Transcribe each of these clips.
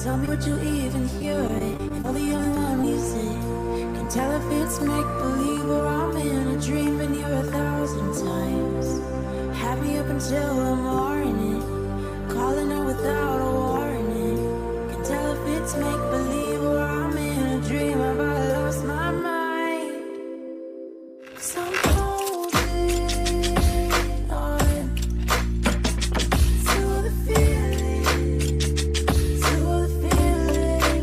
Tell me what you even hearing. You're the only one losing. Can tell if it's make-believe or I'm in a dream. Been here 1,000 times. Happy up until the morning. Calling out without a warning. Can tell if it's make-believe or I'm in a dream. Have I lost my mind? So I'm holding on to the feeling, to the feeling.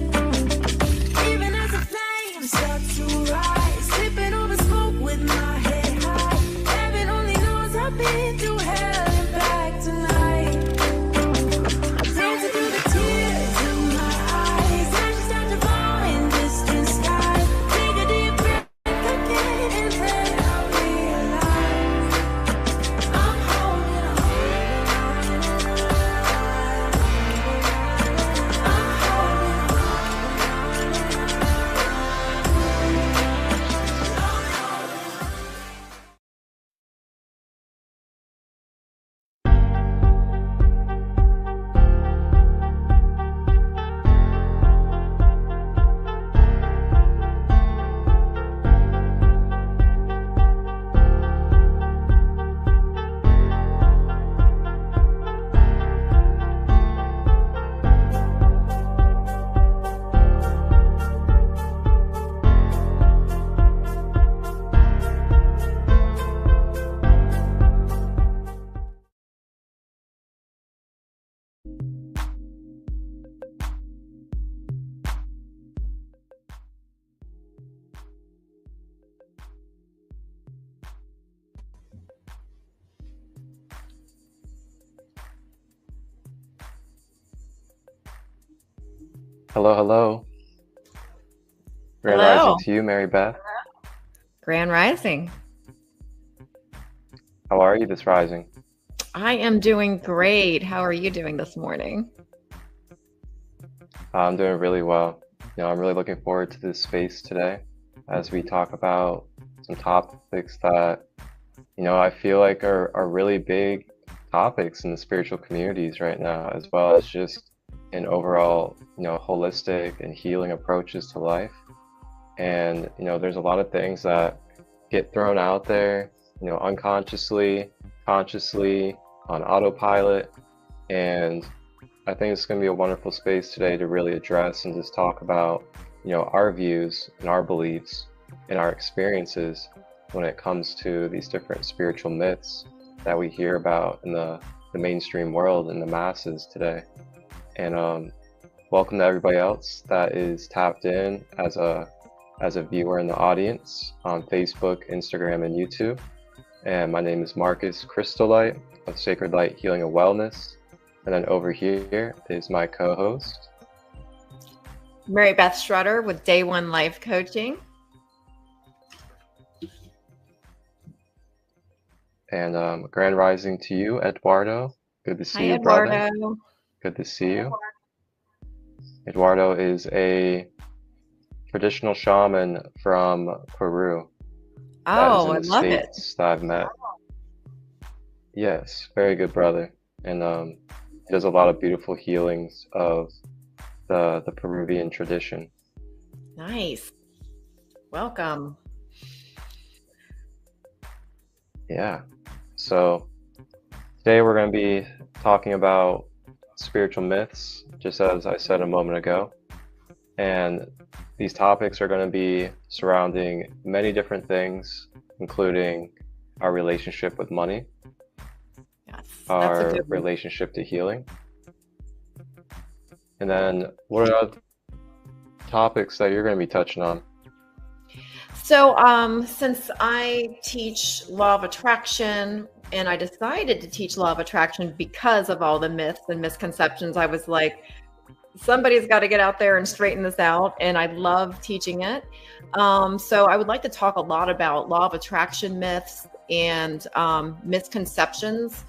Even as the flames start to rise, sipping on the smoke with my head high. Heaven only knows I've been through hell and back tonight. Dancing through the tears in my eyes, I just start to fall in distant skies. Take a deep breath again and then I'll realize I'm holding on. I'm Hello, hello. Grand Hello. rising to you, Mary Beth. Grand Rising. How are you this rising? I am doing great. How are you doing this morning? I'm doing really well. I'm really looking forward to this space today as we talk about some topics that, I feel like are really big topics in the spiritual communities right now, as well as just in overall, holistic and healing approaches to life. And, there's a lot of things that get thrown out there, unconsciously, consciously, on autopilot. And I think it's going to be a wonderful space today to really address and just talk about, our views and our beliefs and our experiences when it comes to these different spiritual myths that we hear about in the mainstream world and the masses today. And welcome to everybody else that is tapped in as a viewer in the audience on Facebook, Instagram, and YouTube. And my name is Marcus Christolight of Sacred Light Healing and Wellness. And then over here is my co-host, Mary Beth Strutter with Day One Life Coaching. And grand rising to you, Eduardo. Good to see Hi, you, Eduardo. brother. Good to see you. Eduardo is a traditional shaman from Peru. Oh, I that is in the love it. States that I've met. Yes, very good brother. And he does a lot of beautiful healings of the Peruvian tradition. Nice. Welcome. Yeah. So today we're going to be talking about spiritual myths, just as I said a moment ago. And these topics are going to be surrounding many different things, including our relationship with money, Yes, our relationship to healing. And then what are other topics that you're going to be touching on? So since I teach law of attraction, and I decided to teach law of attraction because of all the myths and misconceptions, I was like, somebody's got to get out there and straighten this out. And I love teaching it. So I would like to talk a lot about law of attraction myths and misconceptions,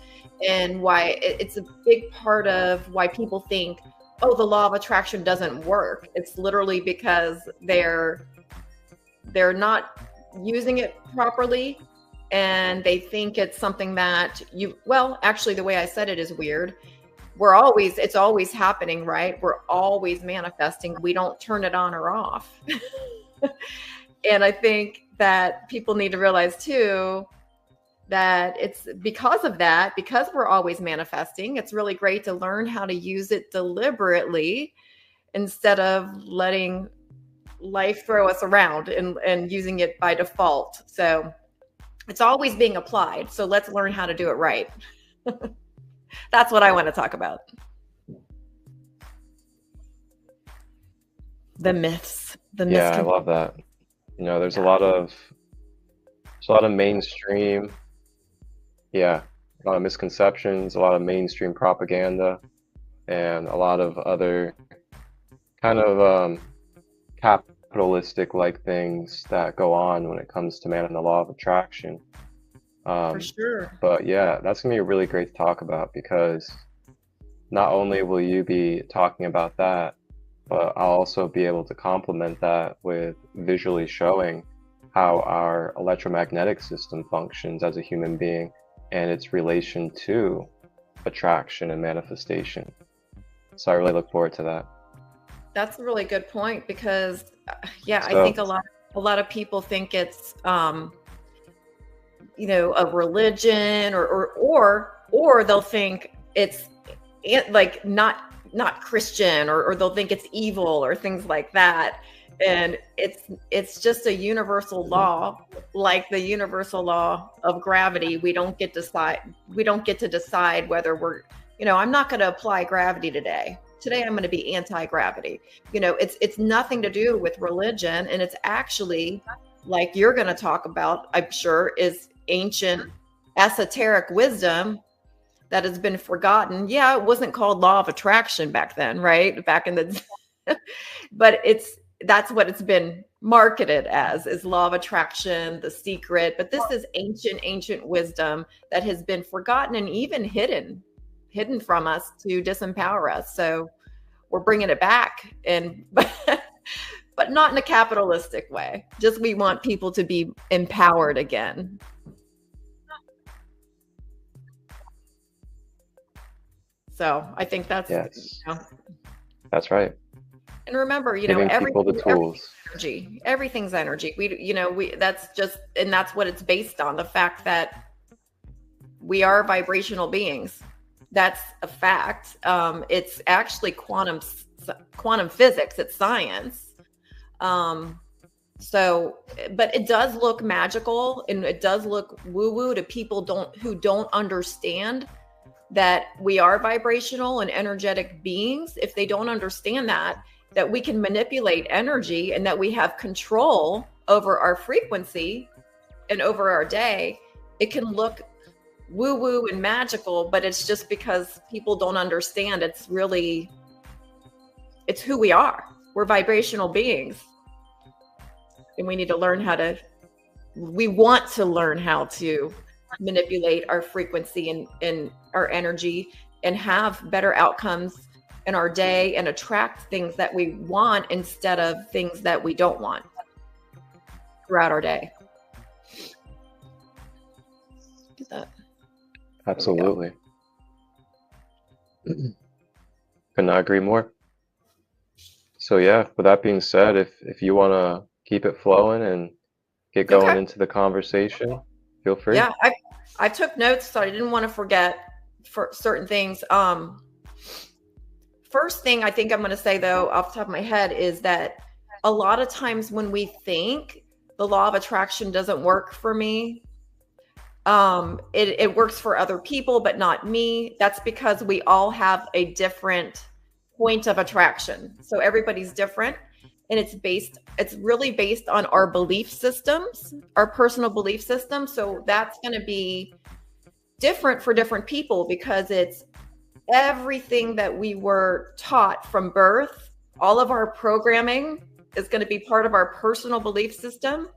and why it's a big part of why people think, oh, the law of attraction doesn't work. It's literally because they're not using it properly, and they think it's something that actually the way I said it is weird. it's always happening, right? We're always manifesting. We don't turn it on or off. And I think that people need to realize too, that it's because of that, because we're always manifesting, it's really great to learn how to use it deliberately instead of letting life throw us around and using it by default. So it's always being applied. So let's learn how to do it right. That's what I want to talk about. The myths. Yeah, I love that. You know, there's a lot of mainstream, a lot of misconceptions, a lot of mainstream propaganda, and a lot of other kind of capitalistic like things that go on when it comes to man and the law of attraction. For sure. But yeah, that's gonna be really great to talk about, because not only will you be talking about that, but I'll also be able to complement that with visually showing how our electromagnetic system functions as a human being and its relation to attraction and manifestation. So I really look forward to that. That's a really good point, because I think a lot of people think it's you know, a religion or they'll think it's like not Christian, or they'll think it's evil or things like that. And it's just a universal law, like the universal law of gravity. We don't get to decide whether we're, you know, I'm not going to apply gravity today. Today I'm going to be anti-gravity. You know, it's nothing to do with religion, and it's actually, like you're going to talk about, I'm sure, is ancient esoteric wisdom that has been forgotten. Yeah, it wasn't called law of attraction back then, right? Back in the but that's what it's been marketed as, is law of attraction, the secret. But this is ancient wisdom that has been forgotten and even hidden from us to disempower us. So we're bringing it back, and but not in a capitalistic way. Just, we want people to be empowered again. So I think that's, yes. You know, that's right. And remember, you Giving know, people the tools. Everything's energy. That's what it's based on. The fact that we are vibrational beings. That's a fact. It's actually quantum physics. It's science. So, but it does look magical, and it does look woo-woo to people who don't understand that we are vibrational and energetic beings. If they don't understand that we can manipulate energy and that we have control over our frequency and over our day, it can look woo-woo and magical, but it's just because people don't understand. It's who we are. We're vibrational beings. And we need to learn we want to learn how to manipulate our frequency and our energy, and have better outcomes in our day, and attract things that we want instead of things that we don't want throughout our day. Look at that. Absolutely. Could not agree more. So yeah, with that being said, if you want to keep it flowing and get going into the conversation, feel free. Yeah, I took notes, so I didn't want to forget for certain things. First thing I think I'm going to say, though, off the top of my head, is that a lot of times when we think the law of attraction doesn't work for me, it works for other people, but not me. That's because we all have a different point of attraction. So everybody's different. And it's really based on our belief systems, our personal belief system. So that's going to be different for different people, because it's everything that we were taught from birth. All of our programming is going to be part of our personal belief system.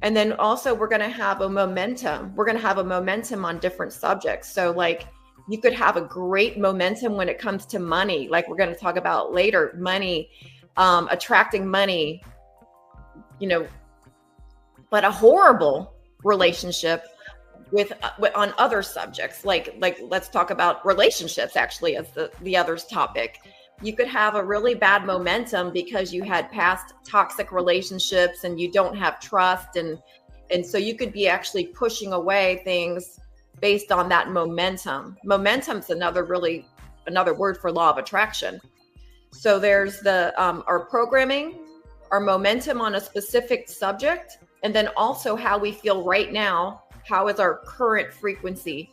And then also we're going to have a momentum. We're going to have a momentum on different subjects. So like, you could have a great momentum when it comes to money, like we're going to talk about later, money, attracting money, you know, but a horrible relationship on other subjects, like let's talk about relationships actually as the other topic. You could have a really bad momentum because you had past toxic relationships and you don't have trust, and so you could be actually pushing away things based on that momentum. Momentum's another word for law of attraction. So there's our programming, our momentum on a specific subject, and then also how we feel right now. How is our current frequency?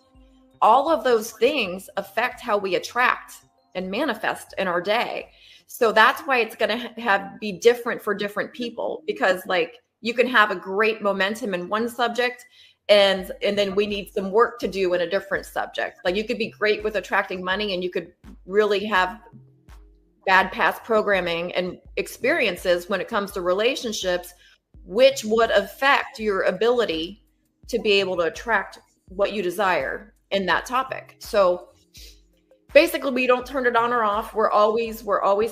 All of those things affect how we attract and manifest in our day. So that's why it's going to be different for different people, because like you can have a great momentum in one subject and then we need some work to do in a different subject. Like you could be great with attracting money and you could really have bad past programming and experiences when it comes to relationships, which would affect your ability to be able to attract what you desire in that topic. So basically we don't turn it on or off. We're always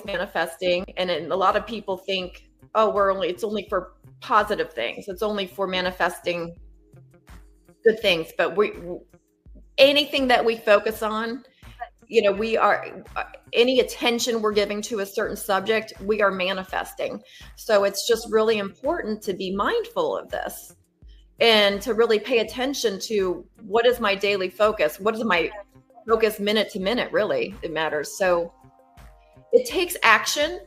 manifesting. And then a lot of people think, oh, it's only for positive things. It's only for manifesting good things. But anything that we focus on, any attention we're giving to a certain subject, we are manifesting. So it's just really important to be mindful of this and to really pay attention to what is my daily focus? What is my focus minute to minute? Really, it matters. So it takes action.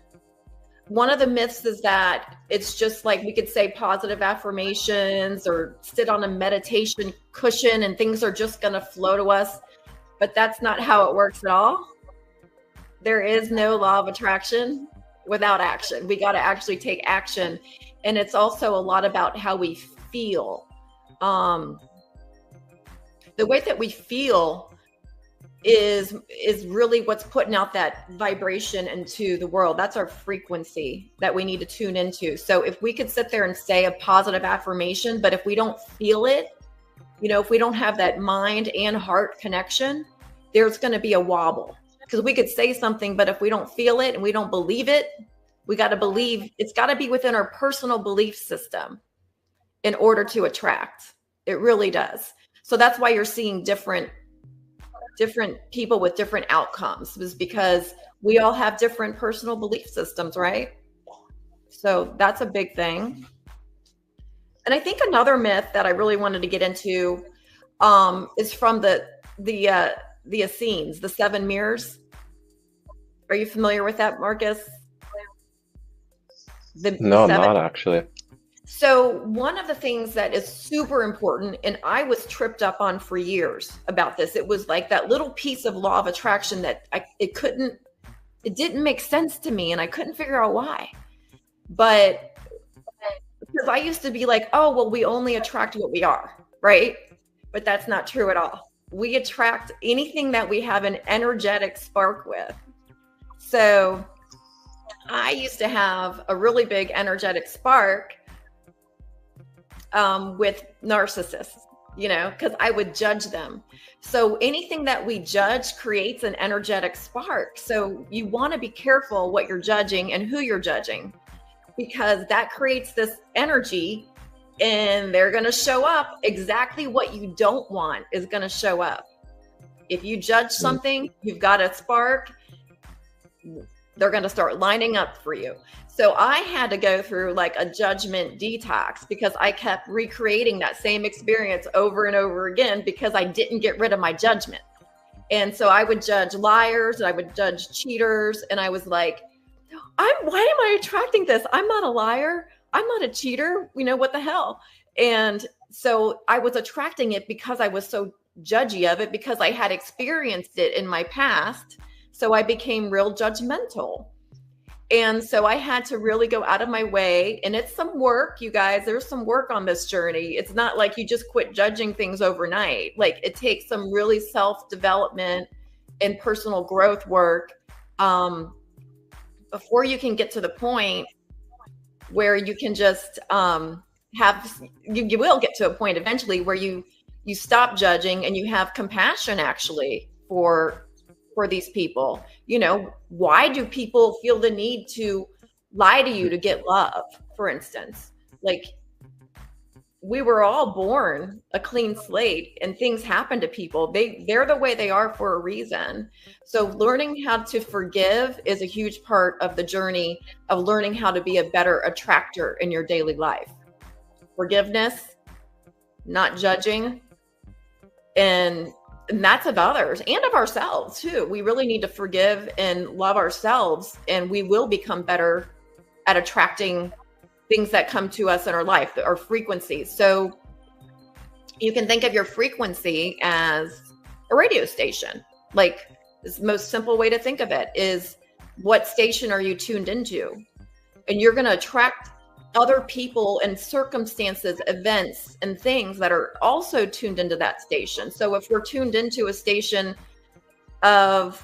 One of the myths is that it's just like we could say positive affirmations or sit on a meditation cushion and things are just going to flow to us. But that's not how it works at all. There is no law of attraction without action. We got to actually take action. And it's also a lot about how we feel. The way that we feel is really what's putting out that vibration into the world. That's our frequency that we need to tune into. So if we could sit there and say a positive affirmation, but if we don't feel it, if we don't have that mind and heart connection, there's going to be a wobble, because we could say something, but if we don't feel it and we don't believe it, we got to believe it's got to be within our personal belief system in order to attract. It really does. So that's why you're seeing different people with different outcomes, is because we all have different personal belief systems, right? So that's a big thing. And I think another myth that I really wanted to get into is from the Essenes, the 7 mirrors. Are you familiar with that, Marcus? No, I'm not actually. So one of the things that is super important, and I was tripped up on for years about this, it was like that little piece of law of attraction that it didn't make sense to me, and I couldn't figure out why. But because I used to be like, oh, well, we only attract what we are, right? But that's not true at all. We attract anything that we have an energetic spark with. So I used to have a really big energetic spark with narcissists, because I would judge them. So anything that we judge creates an energetic spark. So you want to be careful what you're judging and who you're judging, because that creates this energy, and they're going to show up. Exactly what you don't want is going to show up. If you judge something, you've got a spark, they're going to start lining up for you. So I had to go through like a judgment detox, because I kept recreating that same experience over and over again because I didn't get rid of my judgment. And so I would judge liars and I would judge cheaters. And I was like, why am I attracting this? I'm not a liar. I'm not a cheater. What the hell? And so I was attracting it because I was so judgy of it, because I had experienced it in my past. So I became real judgmental. And so I had to really go out of my way. And it's some work, you guys. There's some work on this journey. It's not like you just quit judging things overnight. Like it takes some really self-development and personal growth work before you can get to the point where you can just you will get to a point eventually where you stop judging and you have compassion actually for these people. Why do people feel the need to lie to you to get love, for instance? Like we were all born a clean slate, and things happen to people. They're the way they are for a reason. So learning how to forgive is a huge part of the journey of learning how to be a better attractor in your daily life. Forgiveness, not judging, and that's of others and of ourselves too. We really need to forgive and love ourselves, and we will become better at attracting things that come to us in our life, our frequencies. So you can think of your frequency as a radio station. Like, the most simple way to think of it is, what station are you tuned into? And you're going to attract other people and circumstances, events, and things that are also tuned into that station. So if we're tuned into a station of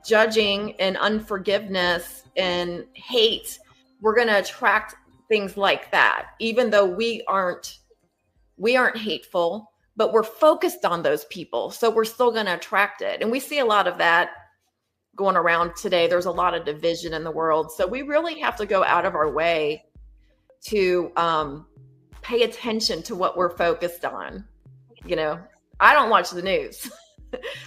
judging and unforgiveness and hate, we're going to attract things like that, even though we aren't hateful, but we're focused on those people. So we're still going to attract it. And we see a lot of that going around today. There's a lot of division in the world. So we really have to go out of our way to pay attention to what we're focused on. You know, I don't watch the news.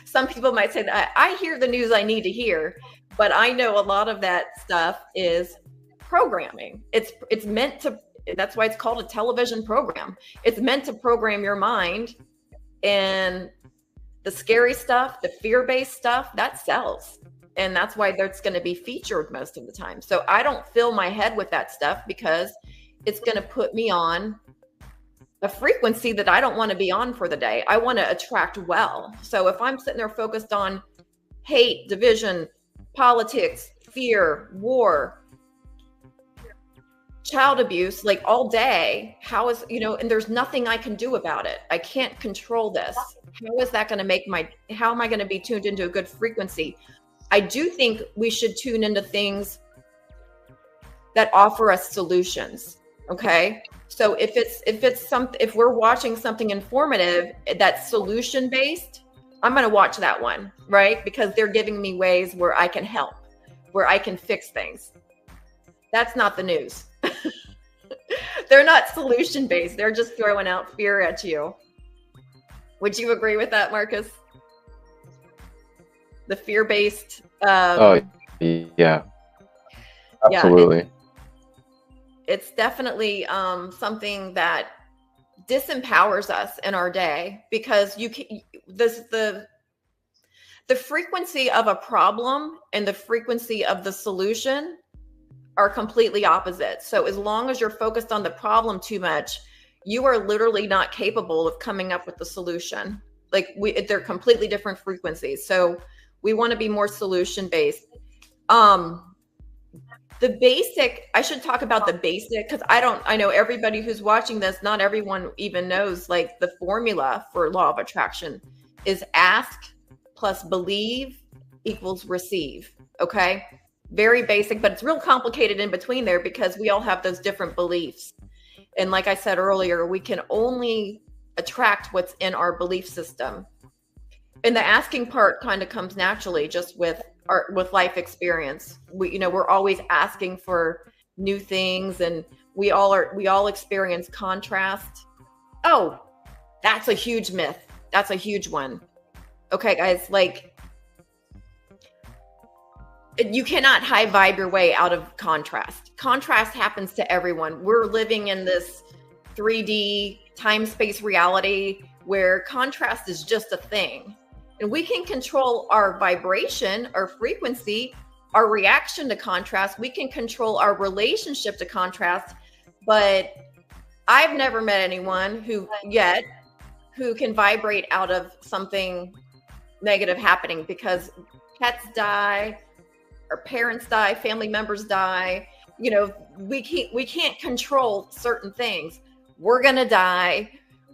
Some people might say that I hear the news I need to hear, but I know a lot of that stuff is programming. It's meant to, that's why it's called a television program. It's meant to program your mind, and the scary stuff, the fear-based stuff, that sells. And that's why that's going to be featured most of the time. So I don't fill my head with that stuff, because it's going to put me on a frequency that I don't want to be on for the day. I want to attract well. So if I'm sitting there focused on hate, division, politics, fear, war, child abuse, like all day, how is, and there's nothing I can do about it. I can't control this. How is that going to how am I going to be tuned into a good frequency? I do think we should tune into things that offer us solutions. Okay. So if we're watching something informative that's solution based, I'm going to watch that one, right? Because they're giving me ways where I can help, where I can fix things. That's not the news. They're not solution based. They're just throwing out fear at you. Would you agree with that, Marcus? The fear based. Oh, yeah. Absolutely. Yeah, it's definitely something that disempowers us in our day, because the frequency of a problem and the frequency of the solution are completely opposite. So as long as you're focused on the problem too much, you are literally not capable of coming up with the solution. Like, they're completely different frequencies. So we want to be more solution based. The basic, I should talk about the basic, because I know everybody who's watching this, not everyone even knows, like, the formula for law of attraction is ask plus believe equals receive. Okay. Very basic, but it's real complicated in between there, because we all have those different beliefs. And like I said earlier, we can only attract what's in our belief system. And the asking part kind of comes naturally just with life experience. We're always asking for new things, and we all experience contrast. Oh, that's a huge myth. That's a huge one. Okay, guys, like, you cannot high vibe your way out of contrast. Contrast happens to everyone. We're living in this 3D time-space reality where contrast is just a thing. And we can control our vibration, our frequency, our reaction to contrast. We can control our relationship to contrast. But I've never met anyone who can vibrate out of something negative happening, because pets die, our parents die, family members die. We can't control certain things. We're going to die.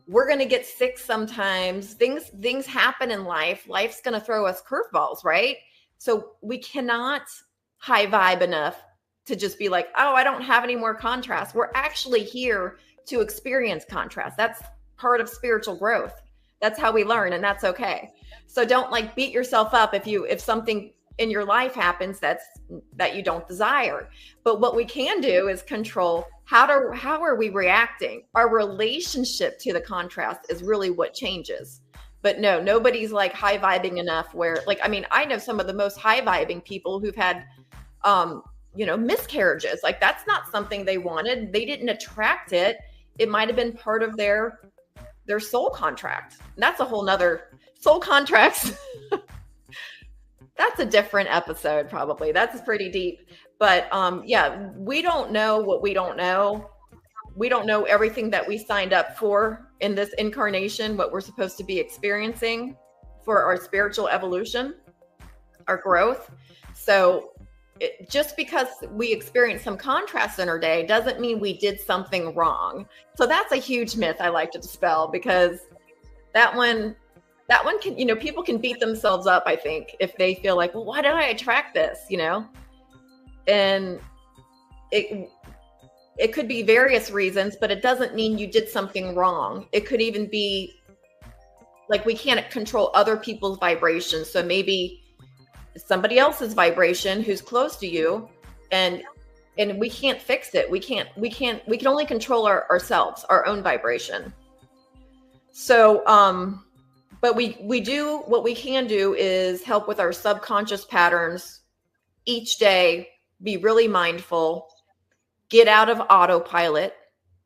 We're going to get sick sometimes. Things happen in life. Life's going to throw us curveballs, right? So we cannot high vibe enough to just be like, oh, I don't have any more contrast. We're actually here to experience contrast. That's part of spiritual growth. That's how we learn, and that's okay. So don't beat yourself up if something in your life happens that you don't desire. But what we can do is control how are we reacting. Our relationship to the contrast is really what changes. But no, nobody's like high vibing enough where, like, I mean, I know some of the most high vibing people who've had miscarriages. Like, that's not something they wanted. They didn't attract it. It might have been part of their soul contract. And that's a whole nother soul contracts. That's a different episode, probably. That's pretty deep. But yeah, we don't know what we don't know. We don't know everything that we signed up for in this incarnation, what we're supposed to be experiencing for our spiritual evolution, our growth. So just because we experience some contrast in our day doesn't mean we did something wrong. So that's a huge myth I like to dispel, because that one can, people can beat themselves up, I think, if they feel like, well, why did I attract this, And it could be various reasons, but it doesn't mean you did something wrong. It could even be like, we can't control other people's vibrations. So maybe somebody else's vibration who's close to you, and we can't fix it. We can only control ourselves, our own vibration. So, but what we can do is help with our subconscious patterns each day, be really mindful, get out of autopilot.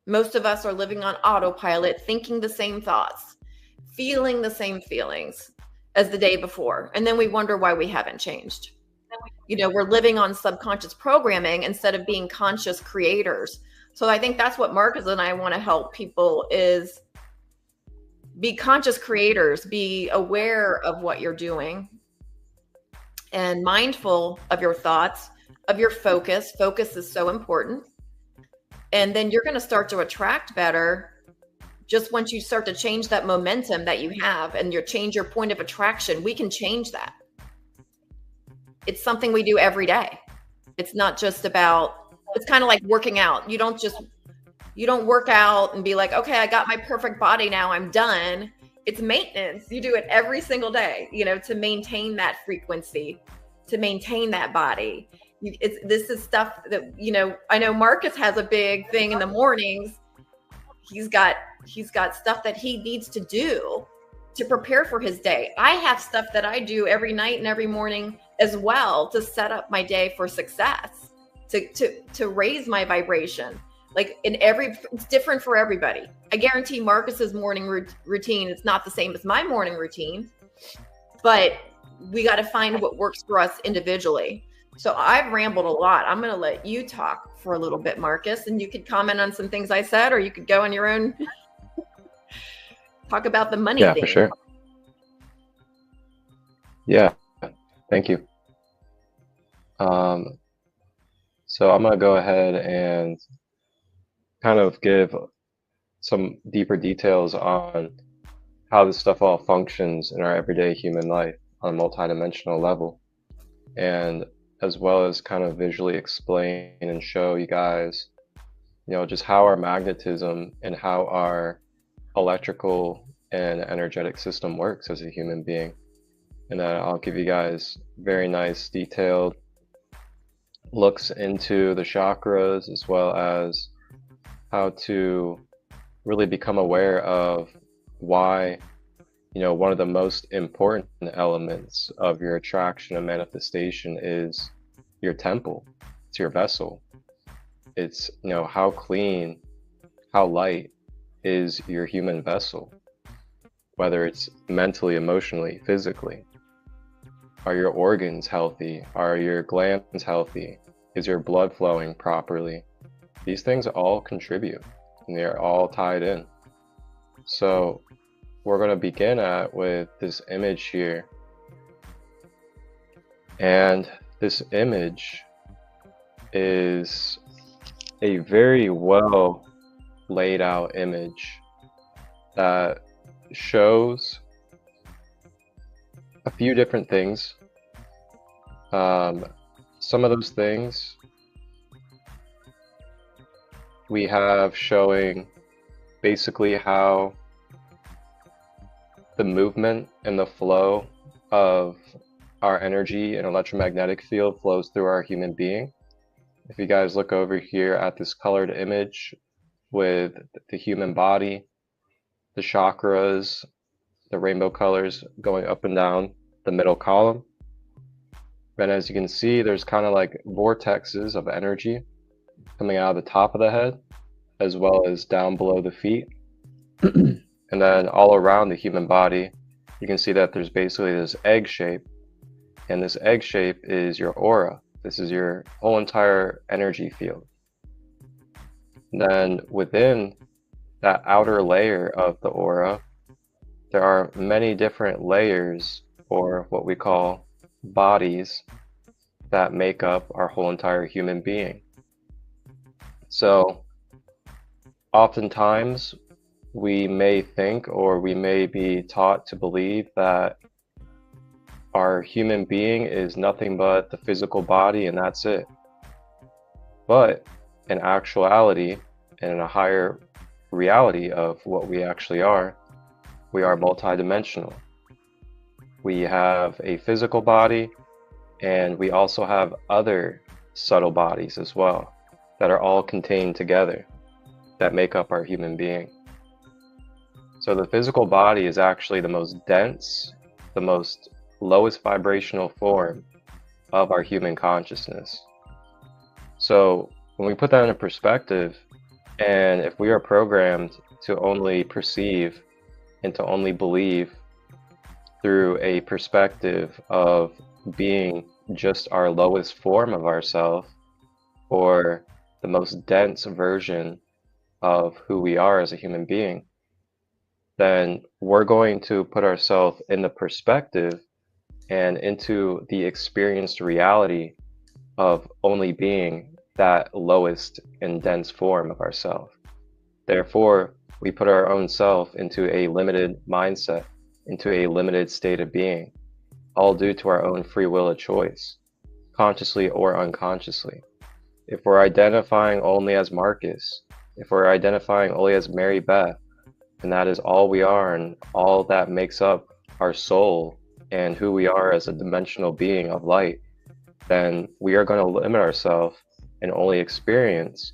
Most of us are living on autopilot, thinking the same thoughts, feeling the same feelings as the day before. And then we wonder why we haven't changed. We're living on subconscious programming instead of being conscious creators. So I think that's what Marcus and I want to help people is be conscious creators, be aware of what you're doing and mindful of your thoughts, of your focus. Focus is so important. And then you're going to start to attract better just once you start to change that momentum that you have and you change your point of attraction. We can change that. It's something we do every day. It's not just about, it's kind of like working out. You don't work out and be like, okay, I got my perfect body now, I'm done. It's maintenance. You do it every single day, to maintain that frequency, to maintain that body. This is stuff that, I know Marcus has a big thing in the mornings. He's got stuff that he needs to do to prepare for his day. I have stuff that I do every night and every morning as well to set up my day for success, to raise my vibration. Like it's different for everybody. I guarantee Marcus's morning routine is not the same as my morning routine, but we got to find what works for us individually. So I've rambled a lot. I'm going to let you talk for a little bit, Marcus, and you could comment on some things I said, or you could go on your own, talk about the money thing. Yeah, for sure. Yeah, thank you. So I'm going to go ahead and kind of give some deeper details on how this stuff all functions in our everyday human life on a multidimensional level, and as well as kind of visually explain and show you guys, just how our magnetism and how our electrical and energetic system works as a human being. And then I'll give you guys very nice detailed looks into the chakras, as well as how to really become aware of why, one of the most important elements of your attraction and manifestation is your temple. It's your vessel. It's, how clean, how light is your human vessel, whether it's mentally, emotionally, physically. Are your organs healthy? Are your glands healthy? Is your blood flowing properly? These things all contribute, and they're all tied in. So we're going to begin with this image here. And this image is a very well laid out image that shows a few different things. Some of those things we have showing basically how the movement and the flow of our energy and electromagnetic field flows through our human being. If you guys look over here at this colored image with the human body, the chakras, the rainbow colors going up and down the middle column. And as you can see, there's kind of like vortexes of energy coming out of the top of the head, as well as down below the feet. And then all around the human body, you can see that there's basically this egg shape. And this egg shape is your aura. This is your whole entire energy field. And then within that outer layer of the aura, there are many different layers, or what we call bodies, that make up our whole entire human being. So oftentimes we may think, or we may be taught to believe, that our human being is nothing but the physical body and that's it. But in actuality, and in a higher reality of what we actually are, we are multidimensional. We have a physical body, and we also have other subtle bodies as well that are all contained together that make up our human being. So the physical body is actually the most dense, the most lowest vibrational form of our human consciousness. So when we put that into perspective, and if we are programmed to only perceive and to only believe through a perspective of being just our lowest form of ourselves, or the most dense version of who we are as a human being, then we're going to put ourselves in the perspective and into the experienced reality of only being that lowest and dense form of ourselves. Therefore, we put our own self into a limited mindset, into a limited state of being, all due to our own free will of choice, consciously or unconsciously. If we're identifying only as Marcus, if we're identifying only as Mary Beth, and that is all we are and all that makes up our soul and who we are as a dimensional being of light, then we are going to limit ourselves and only experience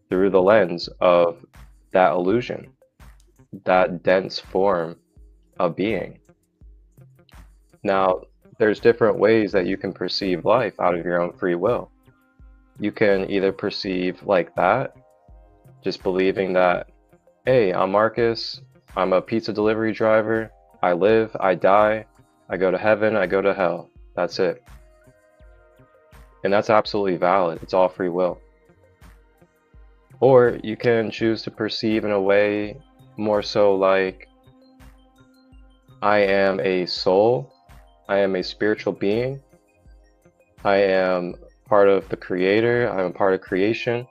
through the lens of that illusion, that dense form of being. Now, there's different ways that you can perceive life out of your own free will. You can either perceive like that, just believing that, hey, I'm Marcus, I'm a pizza delivery driver, I live, I die, I go to heaven, I go to hell. That's it. And that's absolutely valid. It's all free will. Or you can choose to perceive in a way more so like, I am a soul, I am a spiritual being, I am part of the Creator, I am a part of creation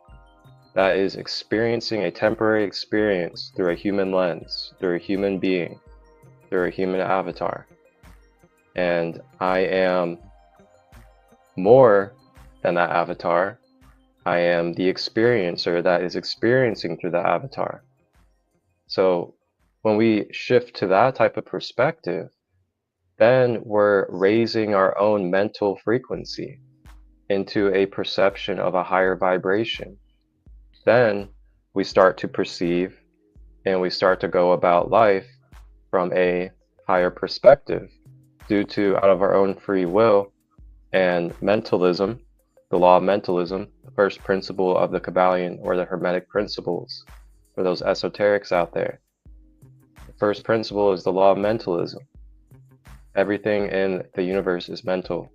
that is experiencing a temporary experience through a human lens, through a human being, through a human avatar. And I am more than that avatar. I am the experiencer that is experiencing through the avatar. So when we shift to that type of perspective, then we're raising our own mental frequency into a perception of a higher vibration. Then we start to perceive and we start to go about life from a higher perspective due to, out of our own free will and mentalism, the law of mentalism, the first principle of the Kabbalion or the Hermetic principles for those esoterics out there. The first principle is the law of mentalism. Everything in the universe is mental.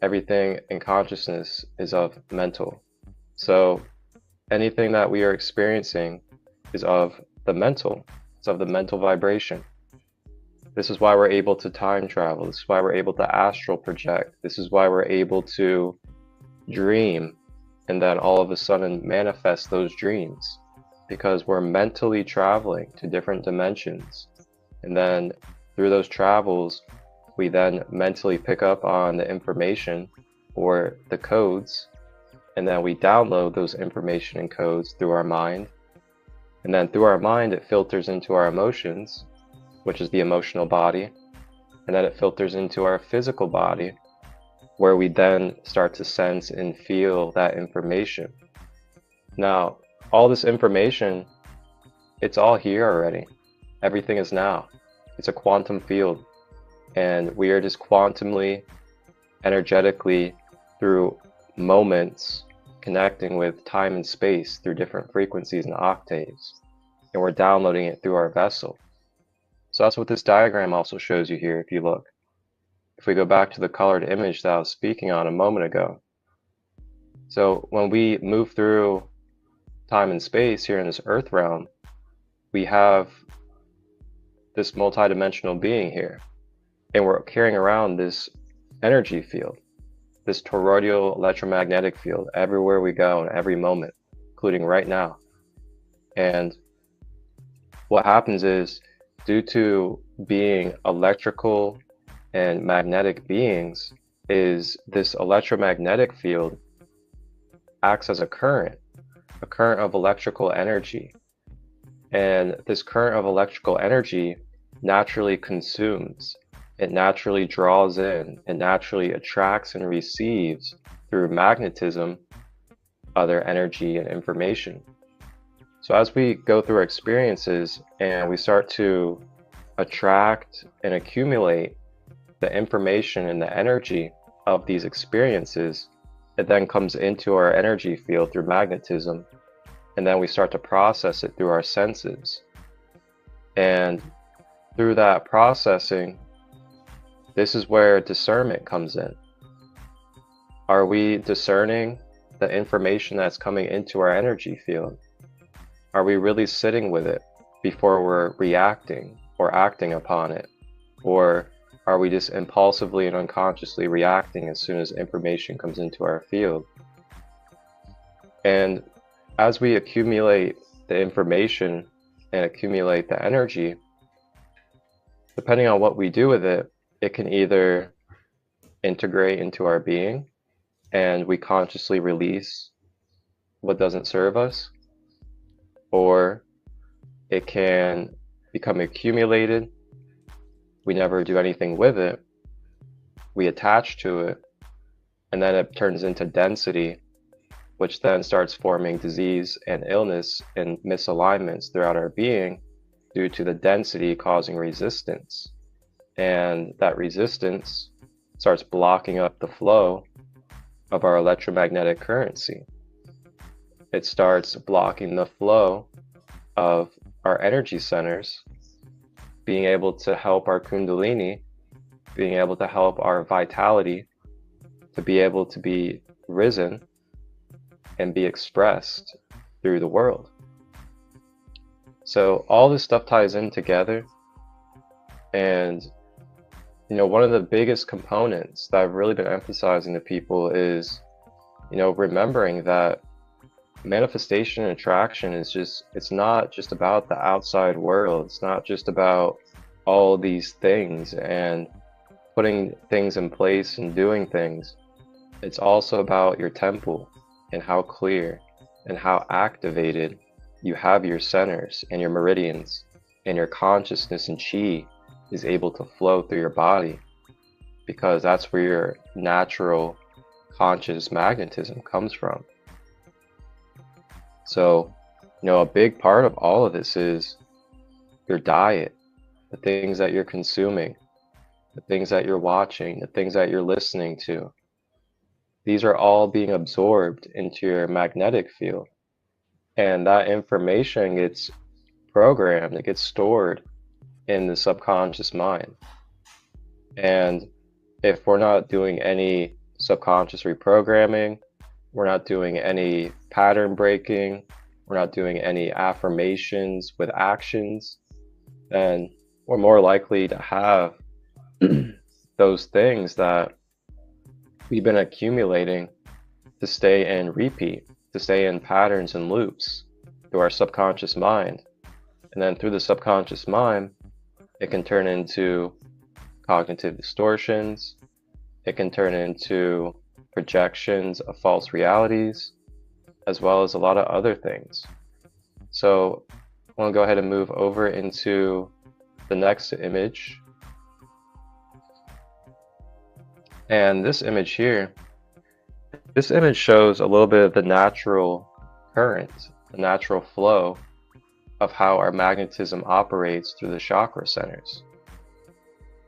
Everything in consciousness is of mental. So anything that we are experiencing is of the mental. It's of the mental vibration. This is why we're able to time travel. This is why we're able to astral project. This is why we're able to dream and then all of a sudden manifest those dreams, because we're mentally traveling to different dimensions. And then through those travels, we then mentally pick up on the information or the codes, and then we download those information and codes through our mind. And then through our mind, it filters into our emotions, which is the emotional body. and then it filters into our physical body, where we then start to sense and feel that information. Now, all this information, it's all here already. Everything is now. It's a quantum field, and we are just quantumly, energetically, through moments, connecting with time and space through different frequencies and octaves, and we're downloading it through our vessel. So that's what this diagram also shows you here, if you look. If we go back to the colored image that I was speaking on a moment ago. So when we move through time and space here in this earth realm, we have this multidimensional being here, and we're carrying around this energy field, this toroidal electromagnetic field everywhere we go in every moment, including right now. And what happens is, due to being electrical and magnetic beings, is this electromagnetic field acts as a current of electrical energy. And this current of electrical energy naturally consumes, it naturally draws in, it naturally attracts and receives through magnetism other energy and information. So as we go through our experiences and we start to attract and accumulate the information and the energy of these experiences, it then comes into our energy field through magnetism, and then we start to process it through our senses. And through that processing, this is where discernment comes in. Are we discerning the information that's coming into our energy field? Are we really sitting with it before we're reacting or acting upon it? Or are we just impulsively and unconsciously reacting as soon as information comes into our field? And as we accumulate the information and accumulate the energy, depending on what we do with it, it can either integrate into our being and we consciously release what doesn't serve us, or it can become accumulated. We never do anything with it. We attach to it, and then it turns into density, which then starts forming disease and illness and misalignments throughout our being due to the density causing resistance. And that resistance starts blocking up the flow of our electromagnetic currency. It starts blocking the flow of our energy centers, being able to help our kundalini, being able to help our vitality to be able to be risen and be expressed through the world. So all this stuff ties in together. And one of the biggest components that I've really been emphasizing to people is, remembering that manifestation and attraction is it's not just about the outside world. It's not just about all these things and putting things in place and doing things. It's also about your temple and how clear and how activated you have your centers and your meridians, and your consciousness and chi is able to flow through your body, because that's where your natural conscious magnetism comes from. So, a big part of all of this is your diet, the things that you're consuming, the things that you're watching, the things that you're listening to. These are all being absorbed into your magnetic field. And that information gets programmed, it gets stored in the subconscious mind. And if we're not doing any subconscious reprogramming, we're not doing any pattern breaking, we're not doing any affirmations with actions, then we're more likely to have those things that we've been accumulating to stay in repeat, to stay in patterns and loops through our subconscious mind. And then through the subconscious mind, it can turn into cognitive distortions. It can turn into projections of false realities, as well as a lot of other things. So I want to go ahead and move over into the next image. And this image here, this image shows a little bit of the natural current, the natural flow of how our magnetism operates through the chakra centers.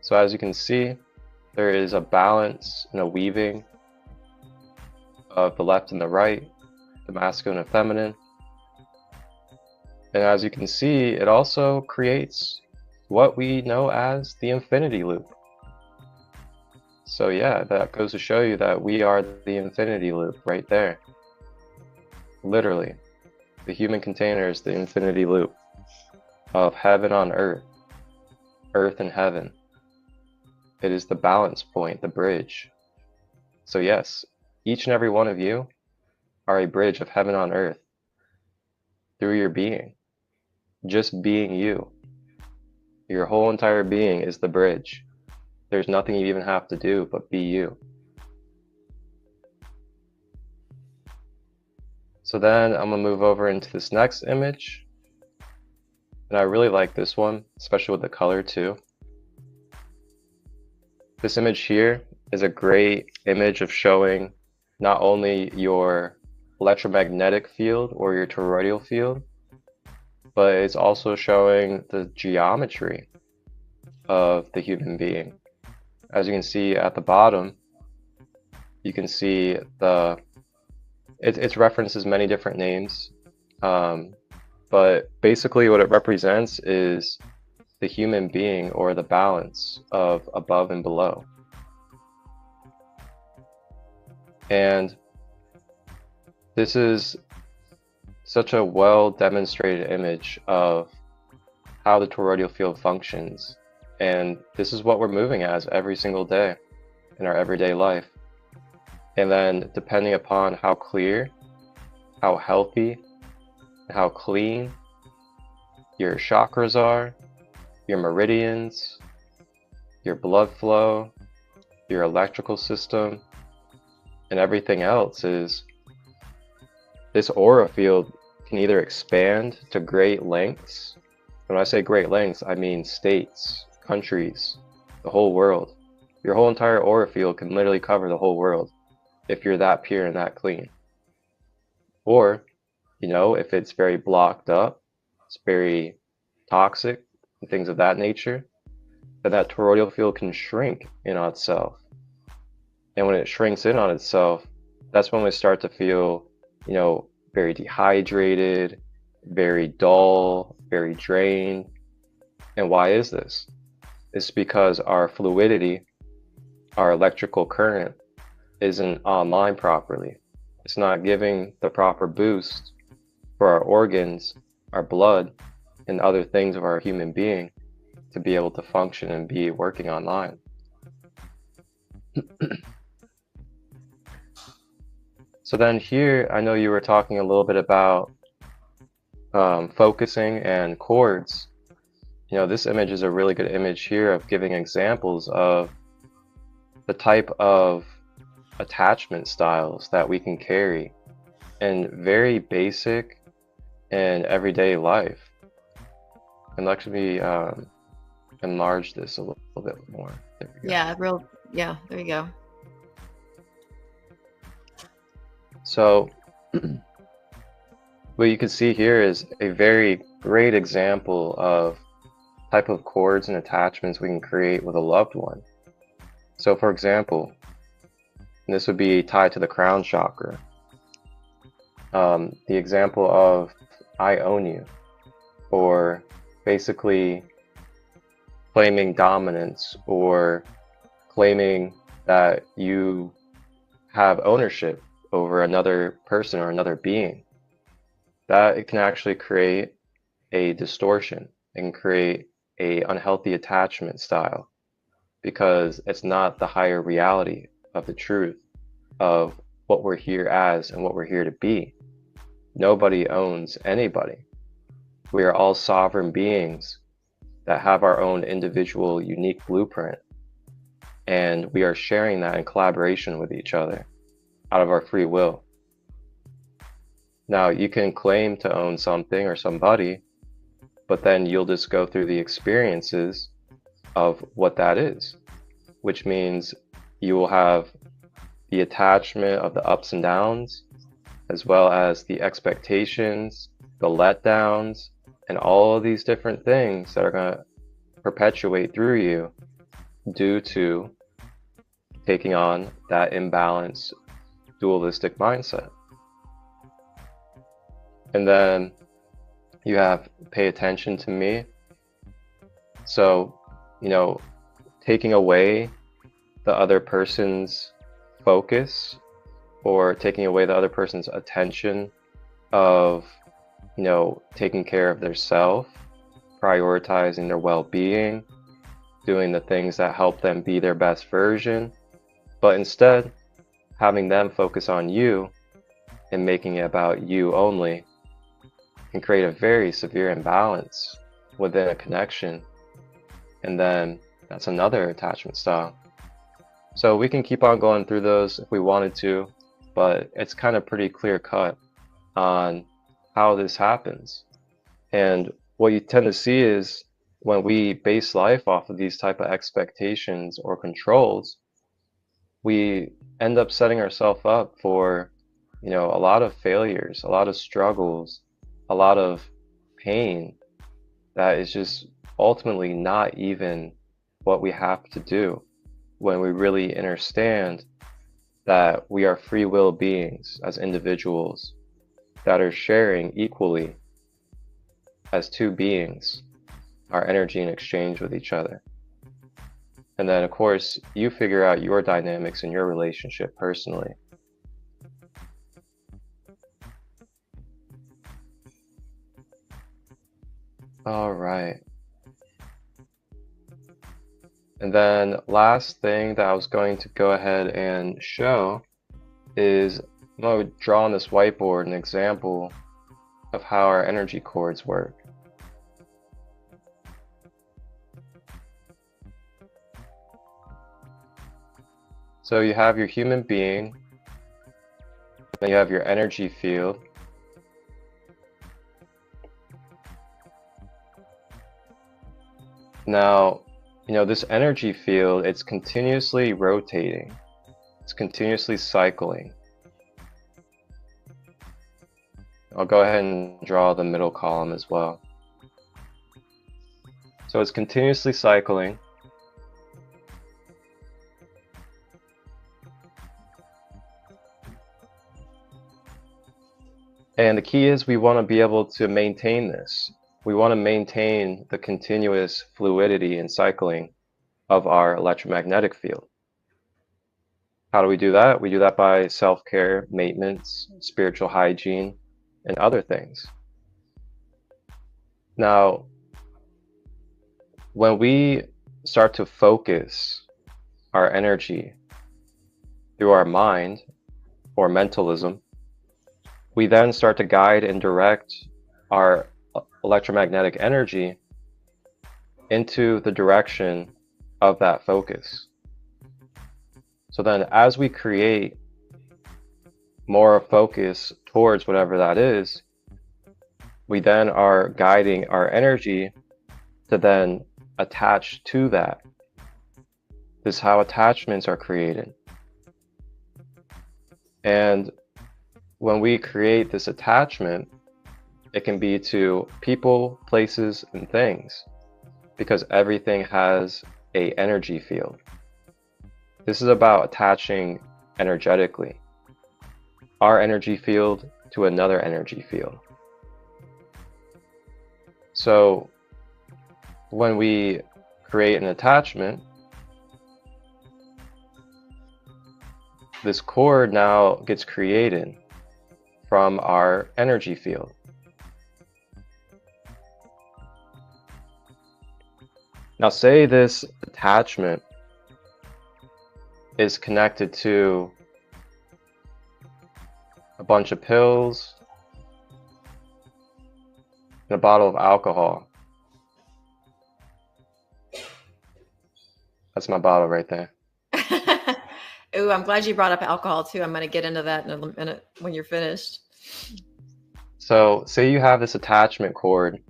So as you can see, there is a balance and a weaving of the left and the right, the masculine and feminine. And as you can see, it also creates what we know as the infinity loop. So yeah, that goes to show you that we are the infinity loop right there. Literally, the human container is the infinity loop of heaven on earth, earth and heaven. It is the balance point, the bridge. So yes, each and every one of you are a bridge of heaven on earth through your being. Just being you. Your whole entire being is the bridge. There's nothing you even have to do but be you. So then I'm gonna move over into this next image. And I really like this one, especially with the color too. This image here is a great image of showing not only your electromagnetic field or your toroidal field, but it's also showing the geometry of the human being. As you can see at the bottom, you can see it references many different names, but basically what it represents is the human being, or the balance of above and below. And this is such a well demonstrated image of how the toroidal field functions. And this is what we're moving as every single day in our everyday life. And then depending upon how clear, how healthy, and how clean your chakras are, your meridians, your blood flow, your electrical system, and everything else is, this aura field can either expand to great lengths. When I say great lengths, I mean states, countries, the whole world. Your whole entire aura field can literally cover the whole world if you're that pure and that clean. Or, you know, if it's very blocked up, it's very toxic, and things of that nature, then that toroidal field can shrink in on itself. And when it shrinks in on itself, that's when we start to feel, you know, very dehydrated, very dull, very drained. And why is this? It's because our fluidity, our electrical current, isn't online properly. It's not giving the proper boost for our organs, our blood, and other things of our human being to be able to function and be working online. So then here, I know you were talking a little bit about focusing and chords. You know, this image is a really good image here of giving examples of the type of attachment styles that we can carry in very basic and everyday life. And let me enlarge this a little bit more. There we go. Yeah, there you go. So what you can see here is a very great example of type of chords and attachments we can create with a loved one. So for example, this would be tied to the crown chakra. The example of I own you, or basically claiming dominance or claiming that you have ownership over another person or another being. That it can actually create a distortion. It can create an unhealthy attachment style because it's not the higher reality of the truth of what we're here as and what we're here to be. Nobody owns anybody. We are all sovereign beings that have our own individual unique blueprint, and we are sharing that in collaboration with each other out of our free will. Now, you can claim to own something or somebody, but then you'll just go through the experiences of what that is, which means you will have the attachment of the ups and downs, as well as the expectations, the letdowns, and all of these different things that are going to perpetuate through you due to taking on that imbalanced dualistic mindset. And then you have pay attention to me. So, taking away the other person's focus or taking away the other person's attention of, taking care of their self, prioritizing their well-being, doing the things that help them be their best version, but instead having them focus on you and making it about you only can create a very severe imbalance within a connection. And then that's another attachment style. So we can keep on going through those if we wanted to, but it's kind of pretty clear cut on how this happens. And what you tend to see is when we base life off of these type of expectations or controls, we end up setting ourselves up for, a lot of failures, a lot of struggles, a lot of pain that is just ultimately not even what we have to do when we really understand that we are free will beings as individuals that are sharing equally as two beings our energy in exchange with each other. And then of course you figure out your dynamics in your relationship personally. All right. And then last thing that I was going to go ahead and show is I'm going to draw on this whiteboard an example of how our energy cords work. So you have your human being, then you have your energy field, now this energy field, it's continuously rotating, it's continuously cycling. I'll go ahead and draw the middle column as well. So it's continuously cycling. And the key is we want to be able to maintain this. We want to maintain the continuous fluidity and cycling of our electromagnetic field. How do we do that? We do that by self-care, maintenance, spiritual hygiene, and other things. Now, when we start to focus our energy through our mind or mentalism, we then start to guide and direct our electromagnetic energy into the direction of that focus. So then as we create more focus towards whatever that is, we then are guiding our energy to then attach to that. This is how attachments are created. And when we create this attachment, it can be to people, places, and things, because everything has an energy field. This is about attaching energetically our energy field to another energy field. So when we create an attachment, this cord now gets created from our energy field. Now say this attachment is connected to a bunch of pills and a bottle of alcohol. That's my bottle right there. Ooh, I'm glad you brought up alcohol too. I'm going to get into that in a minute when you're finished. So say you have this attachment cord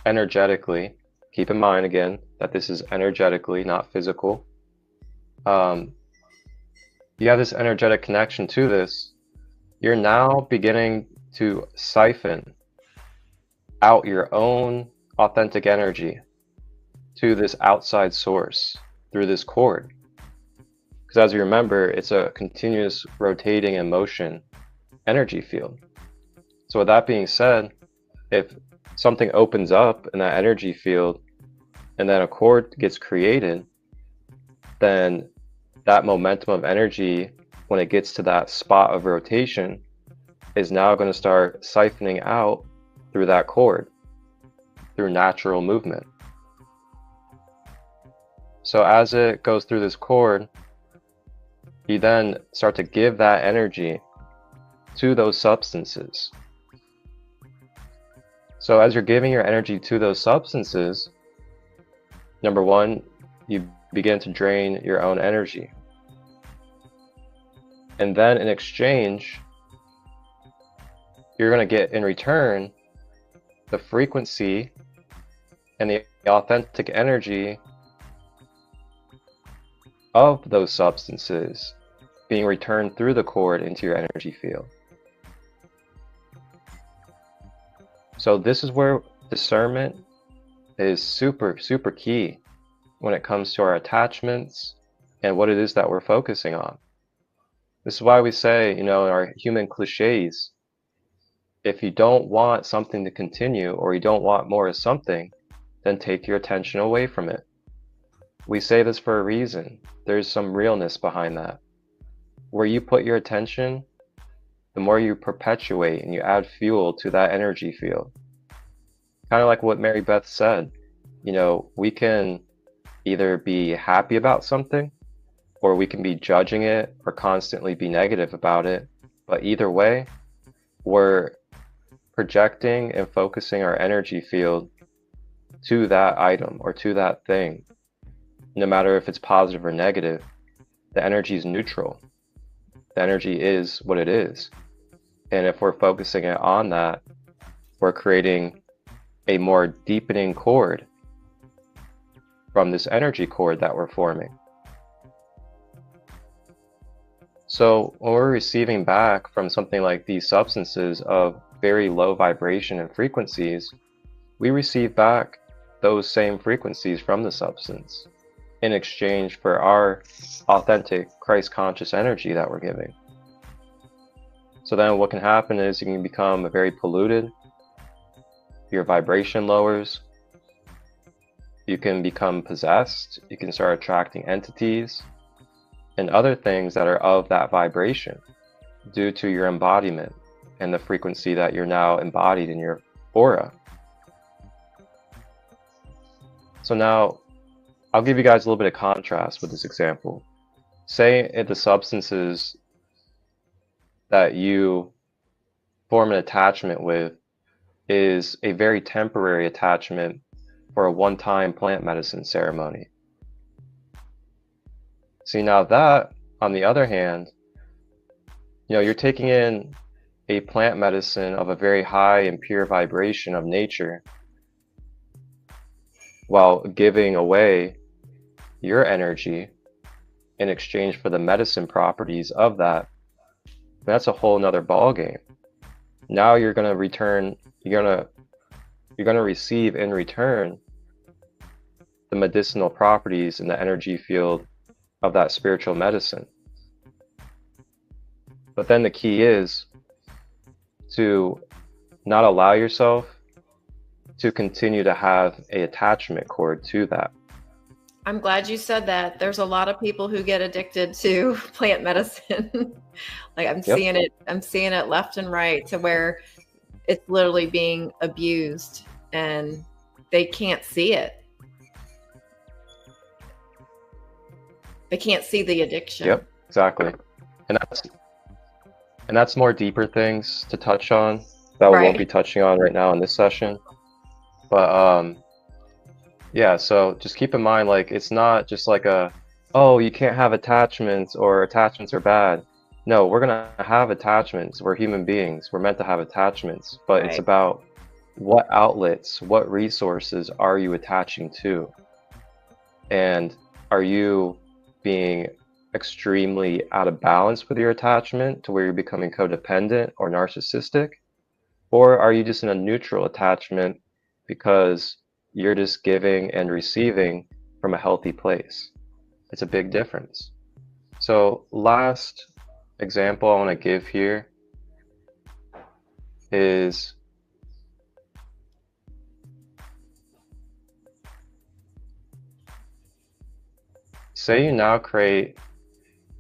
energetically. Keep in mind again that this is energetically, not physical. you have this energetic connection to this, you're now beginning to siphon out your own authentic energy to this outside source through this cord. Because as you remember, it's a continuous rotating in motion energy field. So with that being said, if something opens up in that energy field and then a cord gets created, then that momentum of energy, when it gets to that spot of rotation, is now going to start siphoning out through that cord, through natural movement. So as it goes through this cord, you then start to give that energy to those substances. So as you're giving your energy to those substances, number one, you begin to drain your own energy. And then in exchange, you're going to get in return the frequency and the authentic energy of those substances being returned through the cord into your energy field. So this is where discernment is super, super key when it comes to our attachments and what it is that we're focusing on. This is why we say, in our human clichés, if you don't want something to continue or you don't want more of something, then take your attention away from it. We say this for a reason. There's some realness behind that. Where you put your attention, the more you perpetuate and you add fuel to that energy field. Kind of like what Mary Beth said, we can either be happy about something or we can be judging it or constantly be negative about it. But either way, we're projecting and focusing our energy field to that item or to that thing. No matter if it's positive or negative, the energy is neutral. The energy is what it is. And if we're focusing it on that, we're creating a more deepening cord from this energy cord that we're forming. So when we're receiving back from something like these substances of very low vibration and frequencies, we receive back those same frequencies from the substance in exchange for our authentic Christ conscious energy that we're giving. So then what can happen is you can become very polluted, your vibration lowers, you can become possessed, you can start attracting entities and other things that are of that vibration due to your embodiment and the frequency that you're now embodied in your aura. So now I'll give you guys a little bit of contrast with this example. Say if the substances that you form an attachment with is a very temporary attachment for a one-time plant medicine ceremony. See, now that, on the other hand, you're taking in a plant medicine of a very high and pure vibration of nature while giving away your energy in exchange for the medicine properties of that. That's a whole nother ball game. Now you're going to receive in return the medicinal properties in the energy field of that spiritual medicine. But then the key is to not allow yourself to continue to have an attachment cord to that. I'm glad you said that. There's a lot of people who get addicted to plant medicine. Like I'm seeing it left and right to where it's literally being abused and they can't see it. They can't see the addiction. Yep, exactly. And that's more deeper things to touch on that we won't be touching on right now in this session. But yeah, so just keep in mind, like, it's not just like you can't have attachments or attachments are bad. No, we're going to have attachments. We're human beings. We're meant to have attachments, but it's about what outlets, what resources are you attaching to? And are you being extremely out of balance with your attachment to where you're becoming codependent or narcissistic? Or are you just in a neutral attachment because you're just giving and receiving from a healthy place? It's a big difference. So last example I want to give here is say you now create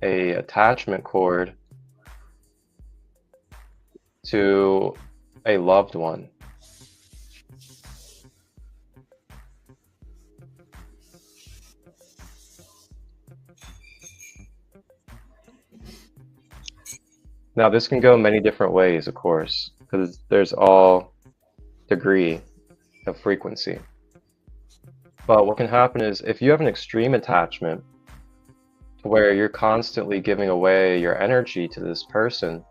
a attachment cord to a loved one. Now this can go many different ways, of course, because there's all degree of frequency. But what can happen is if you have an extreme attachment where you're constantly giving away your energy to this person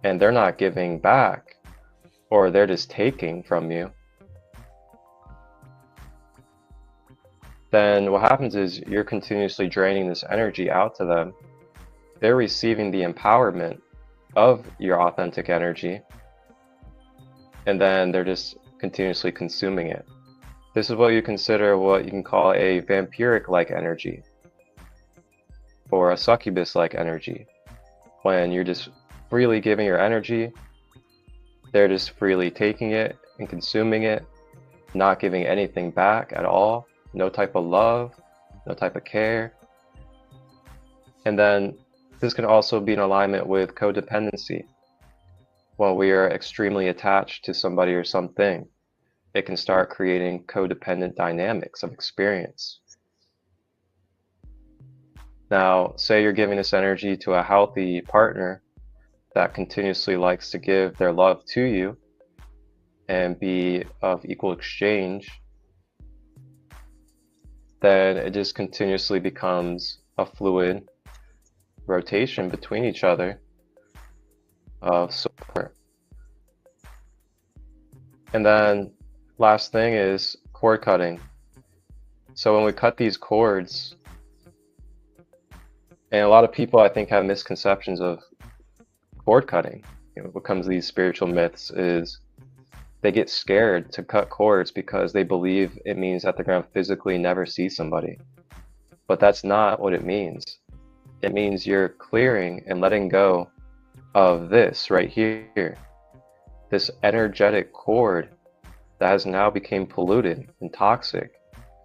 and they're not giving back, or they're just taking from you, then what happens is you're continuously draining this energy out to them. They're receiving the empowerment of your authentic energy, and then they're just continuously consuming it. This is what you consider what you can call a vampiric-like energy, or a succubus-like energy. When you're just freely giving your energy, they're just freely taking it and consuming it, not giving anything back at all, no type of love, no type of care. And then this can also be in alignment with codependency. When we are extremely attached to somebody or something, it can start creating codependent dynamics of experience. Now, say you're giving this energy to a healthy partner that continuously likes to give their love to you and be of equal exchange, then it just continuously becomes a fluid rotation between each other of support. And then last thing is cord cutting. So when we cut these cords, and a lot of people I think have misconceptions of cord cutting. What comes to these spiritual myths is they get scared to cut cords because they believe it means that they're going to physically never see somebody. But that's not what it means. It means you're clearing and letting go of this right here, this energetic cord that has now become polluted and toxic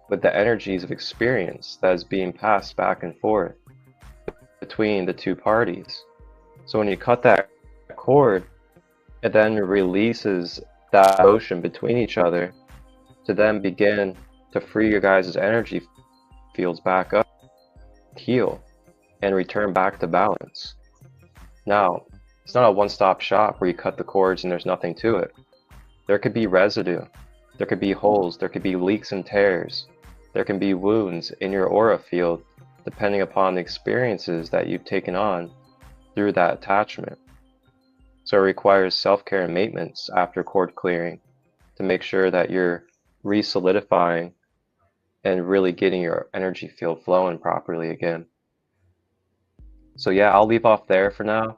with the energies of experience that is being passed back and forth between the two parties. So when you cut that cord, it then releases that motion between each other to then begin to free your guys' energy fields back up, heal, and return back to balance. Now, it's not a one-stop shop where you cut the cords and there's nothing to it. There could be residue, there could be holes, there could be leaks and tears, there can be wounds in your aura field depending upon the experiences that you've taken on through that attachment. So it requires self-care and maintenance after cord clearing to make sure that you're re-solidifying and really getting your energy field flowing properly again. So yeah, I'll leave off there for now.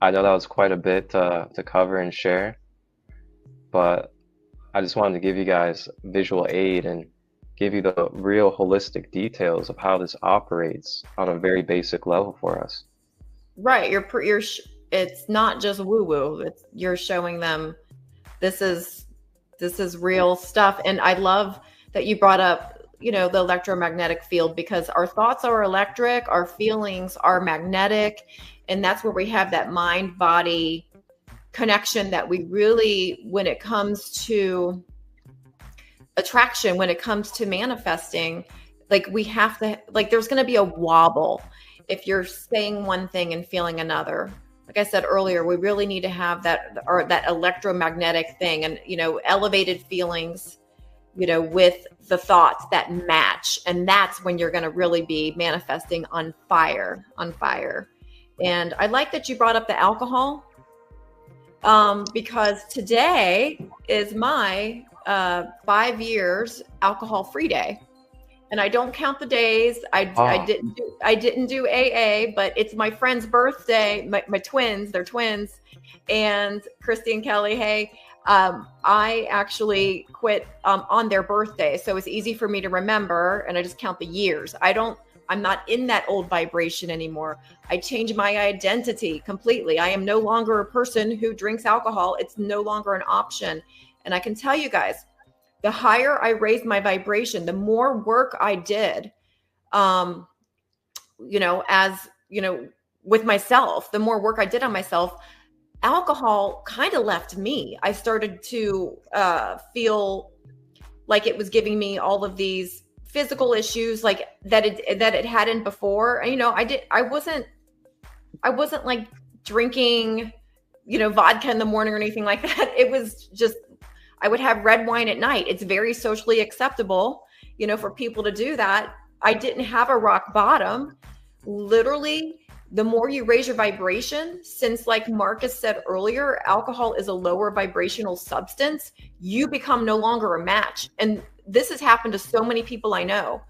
I know that was quite a bit to cover and share, but I just wanted to give you guys visual aid and give you the real holistic details of how this operates on a very basic level for us. Right. It's not just woo woo. You're showing them this is real stuff. And I love that you brought up, the electromagnetic field, because our thoughts are electric, our feelings are magnetic. And that's where we have that mind body connection that we really, when it comes to attraction, when it comes to manifesting, like we have to, like there's going to be a wobble if you're saying one thing and feeling another. Like I said earlier, we really need to have that electromagnetic thing and, elevated feelings, with the thoughts that match. And that's when you're going to really be manifesting on fire. And I like that you brought up the alcohol, because today is my 5 years alcohol-free day. and I don't count the days. I didn't do AA, but it's my friend's birthday. My twins, they're twins, and Christy and Kelly. Hey, I actually quit on their birthday, so it's easy for me to remember, and I just count the years. I'm not in that old vibration anymore. I changed my identity completely. I am no longer a person who drinks alcohol. It's no longer an option. And I can tell you guys, the higher I raised my vibration, the more work I did, with myself, the more work I did on myself, alcohol kind of left me. I started to feel like it was giving me all of these physical issues like that it hadn't before. And, I wasn't like drinking, vodka in the morning or anything like that. It was just, I would have red wine at night. It's very socially acceptable, for people to do that. I didn't have a rock bottom. Literally, the more you raise your vibration, since like Marcus said earlier, alcohol is a lower vibrational substance, you become no longer a match. And this has happened to so many people I know.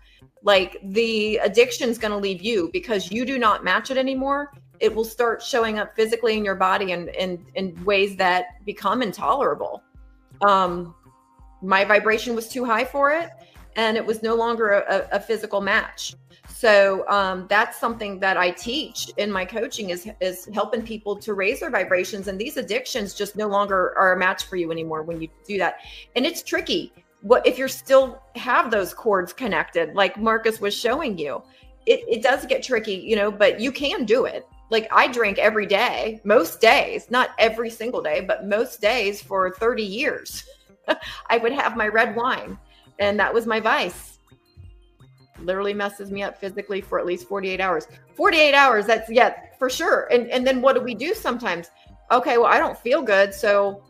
Like the addiction is going to leave you because you do not match it anymore. It will start showing up physically in your body in ways that become intolerable. My vibration was too high for it, and it was no longer a physical match. So that's something that I teach in my coaching is helping people to raise their vibrations. And these addictions just no longer are a match for you anymore when you do that. And it's tricky. What if you still have those cords connected, like Marcus was showing you? It does get tricky, but you can do it. Like I drank every day, most days, not every single day, but most days for 30 years. I would have my red wine, and that was my vice. Literally messes me up physically for at least 48 hours. 48 hours, that's, yeah, for sure. And then what do we do sometimes? Okay, well, I don't feel good, so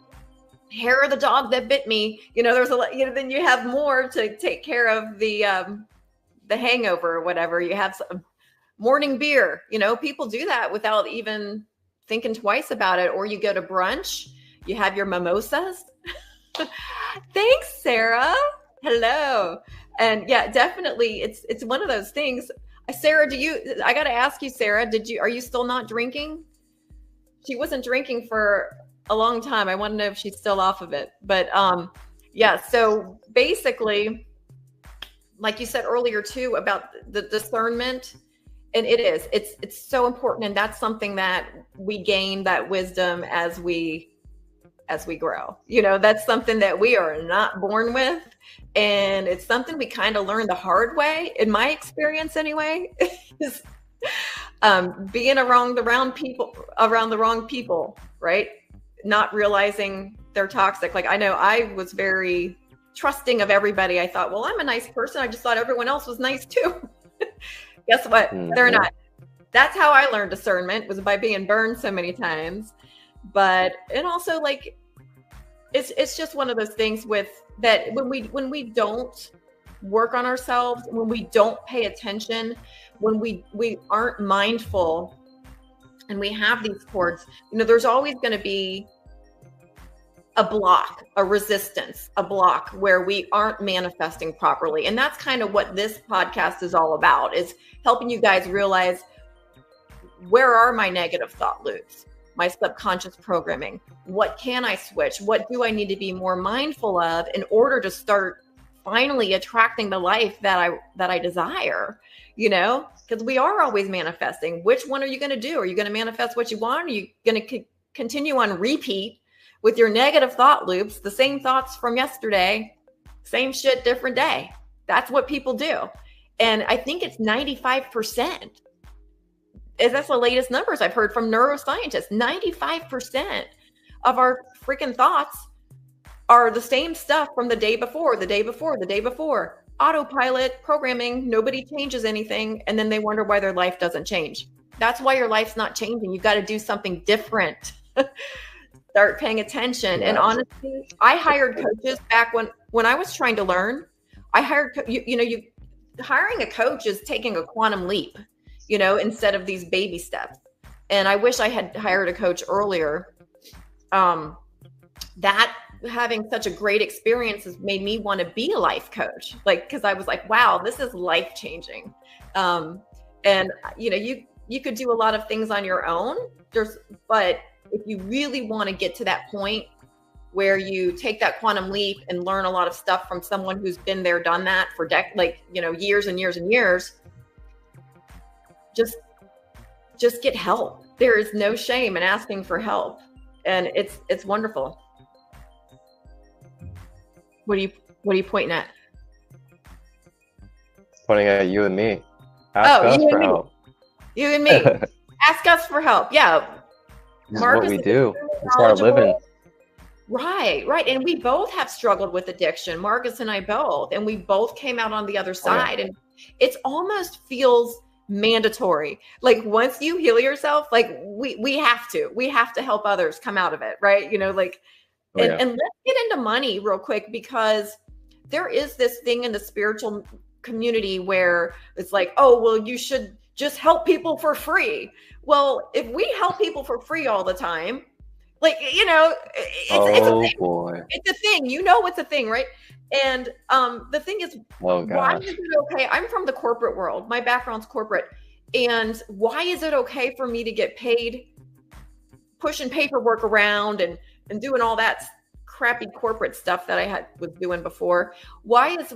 hair of the dog that bit me, there's a lot, then you have more to take care of the hangover or whatever. You have some morning beer, people do that without even thinking twice about it. Or you go to brunch, you have your mimosas. Thanks, Sarah. Hello. And yeah, definitely it's one of those things. Sarah, I got to ask you, Sarah, are you still not drinking? She wasn't drinking for a long time. I want to know if she's still off of it. But yeah, so basically, like you said earlier too, about the discernment, and it's so important. And that's something that we gain that wisdom as we grow. That's something that we are not born with. And it's something we kind of learn the hard way, in my experience anyway, is being around the wrong people, right? Not realizing they're toxic. Like I know I was very trusting of everybody. I thought, well, I'm a nice person. I just thought everyone else was nice too. Guess what? They're not. That's how I learned discernment, was by being burned so many times. And also like, it's just one of those things with that when we don't work on ourselves, when we don't pay attention, when we aren't mindful, and we have these cords, there's always going to be a block, a resistance, a block where we aren't manifesting properly. And that's kind of what this podcast is all about, is helping you guys realize, where are my negative thought loops, my subconscious programming? What can I switch? What do I need to be more mindful of in order to start finally attracting the life that I desire? Because we are always manifesting. Which one are you going to do? Are you going to manifest what you want? Or are you going to continue on repeat with your negative thought loops, the same thoughts from yesterday, same shit, different day? That's what people do. And I think it's 95%. That's the latest numbers I've heard from neuroscientists. 95% of our freaking thoughts are the same stuff from the day before, the day before, the day before. Autopilot programming, nobody changes anything, and then they wonder why their life doesn't change. That's why your life's not changing. You've got to do something different. Start paying attention. Yeah. And honestly, I hired coaches back when I was trying to learn. I hired, hiring a coach is taking a quantum leap, instead of these baby steps. And I wish I had hired a coach earlier. That having such a great experience has made me want to be a life coach. Like, because I was like, wow, this is life changing. And you know, you could do a lot of things on your own. But if you really want to get to that point where you take that quantum leap and learn a lot of stuff from someone who's been there, done that for years and years and years, just get help. There is no shame in asking for help, and it's wonderful. What are you pointing at? Pointing at you and me. Ask us for help. You and me. Ask us for help. Yeah. This Marcus is what we do. It's our living. Right. And we both have struggled with addiction, Marcus and I both, and we both came out on the other side. And it almost feels mandatory. Like once you heal yourself, like we have to help others come out of it. Right. You know, like, and let's get into money real quick, because there is this thing in the spiritual community where it's like, oh, well, you should just help people for free. Well, if we help people for free all the time, like, you know, it's a thing. Boy. It's a thing. You know, it's a thing, right? And the thing is, why is it okay? I'm from the corporate world. My background's corporate. And why is it okay for me to get paid pushing paperwork around and doing all that crappy corporate stuff that I was doing before? Why is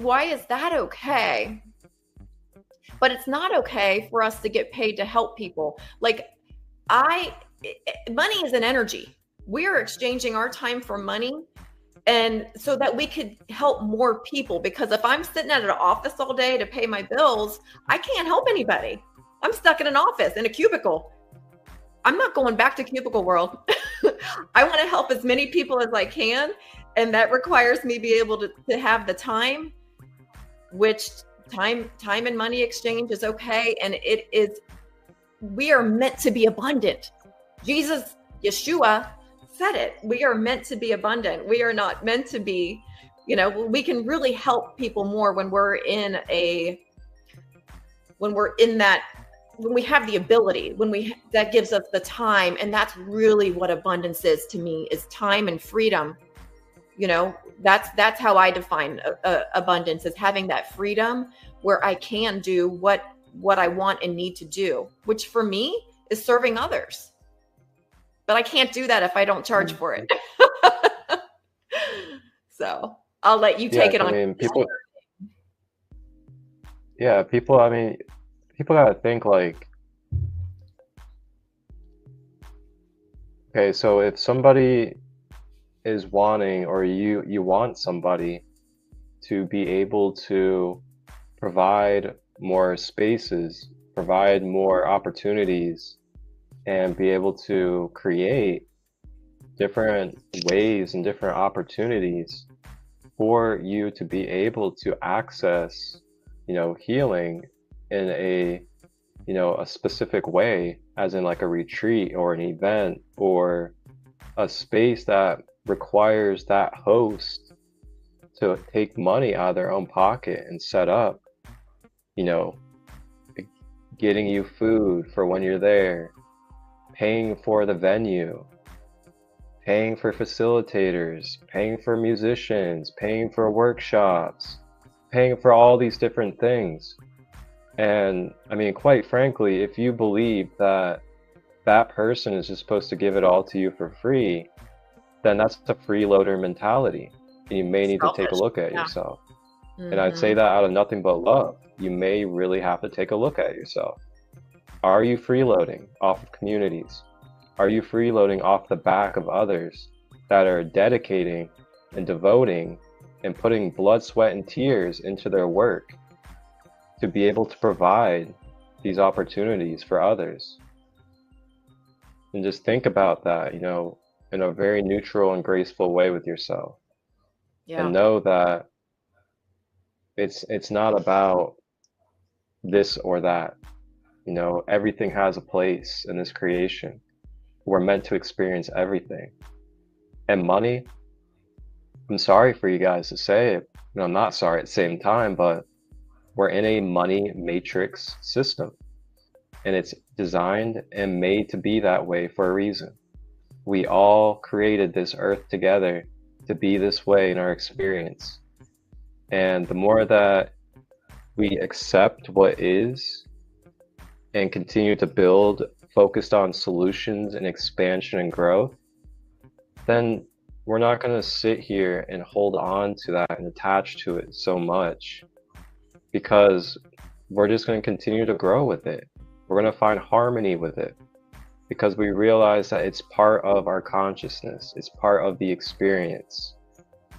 that okay? But it's not okay for us to get paid to help people. Like money is an energy. We are exchanging our time for money, and so that we could help more people. Because if I'm sitting at an office all day to pay my bills, I can't help anybody. I'm stuck in an office in a cubicle. I'm not going back to cubicle world. I want to help as many people as I can. And that requires me be able to have the time, which time and money exchange is okay. And we are meant to be abundant. Yeshua said it. We are meant to be abundant. We are not meant to be, you know, we can really help people more when we have the ability, that gives us the time. And that's really what abundance is to me, is time and freedom. You know, that's how I define abundance, is having that freedom where I can do what I want and need to do, which for me is serving others. But I can't do that if I don't charge for it. So I'll let you take it on. I mean, people gotta think like, okay, so if somebody is wanting, or you want somebody to be able to provide more spaces, provide more opportunities, and be able to create different ways and different opportunities for you to be able to access, you know, healing in a specific way, as in like a retreat or an event or a space that requires that host to take money out of their own pocket and set up, you know, getting you food for when you're there, paying for the venue, paying for facilitators, paying for musicians, paying for workshops, paying for all these different things. And I mean, quite frankly, if you believe that that person is just supposed to give it all to you for free, then that's a freeloader mentality. And you may need to take a look at yourself. Mm-hmm. And I'd say that out of nothing but love. You may really have to take a look at yourself. Are you freeloading off of communities? Are you freeloading off the back of others that are dedicating and devoting and putting blood, sweat, and tears into their work to be able to provide these opportunities for others? And just think about that, you know, in a very neutral and graceful way with yourself. Yeah. And know that it's not about this or that. You know, everything has a place in this creation. We're meant to experience everything. And money, I'm sorry for you guys to say it. You know, I'm not sorry at the same time, but we're in a money matrix system. And it's designed and made to be that way for a reason. We all created this earth together to be this way in our experience. And the more that we accept what is and continue to build focused on solutions and expansion and growth, then we're not going to sit here and hold on to that and attach to it so much, because we're just going to continue to grow with it. We're going to find harmony with it because we realize that it's part of our consciousness, it's part of the experience,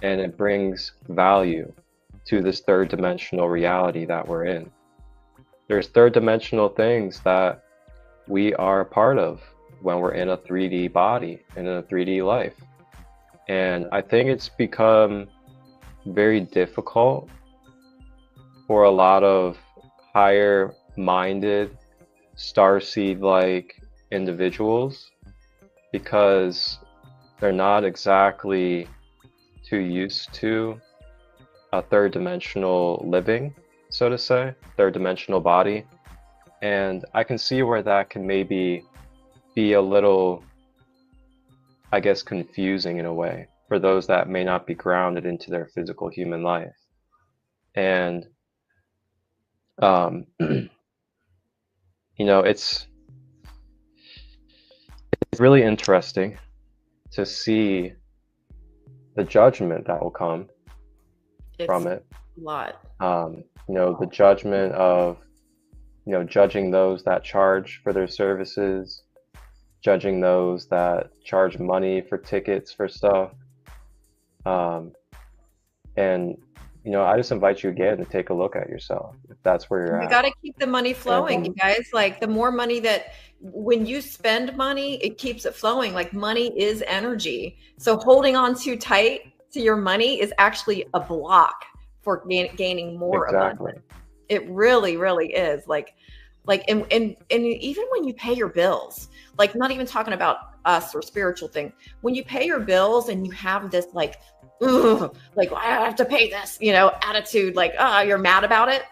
and it brings value to this third dimensional reality that we're in. There's third dimensional things that we are a part of when we're in a 3D body and in a 3D life. And I think it's become very difficult for a lot of higher minded, starseed-like individuals, because they're not exactly too used to a third dimensional living, so to say, third dimensional body. And I can see where that can maybe be a little, I guess, confusing in a way for those that may not be grounded into their physical human life. And you know, it's really interesting to see the judgment that will come from it. A lot. You know, the judgment of, you know, judging those that charge for their services, judging those that charge money for tickets for stuff. And, you know, I just invite you again to take a look at yourself, if that's where you're at. You got to keep the money flowing, you guys. Like, the more money that, when you spend money, it keeps it flowing. Like, money is energy. So holding on too tight to your money is actually a block for gaining more abundance. It really, really is. Like, and even when you pay your bills, like, not even talking about us or spiritual thing, when you pay your bills and you have this like, ugh, like, I have to pay this, you know, attitude, like, you're mad about it.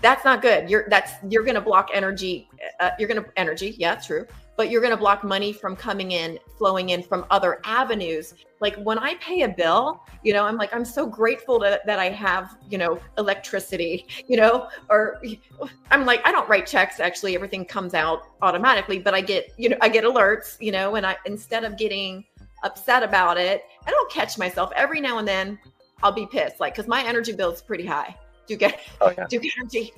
That's not good. You're going to block energy. Yeah, true. But you're going to block money from coming in, flowing in from other avenues. Like, when I pay a bill, you know, I'm like, I'm so grateful that I have, you know, electricity, you know, or I'm like, I don't write checks. Actually, everything comes out automatically, but I get alerts, you know, and instead of getting upset about it, I don't catch myself. Every now and then I'll be pissed, like, because my energy bill is pretty high. Do get energy.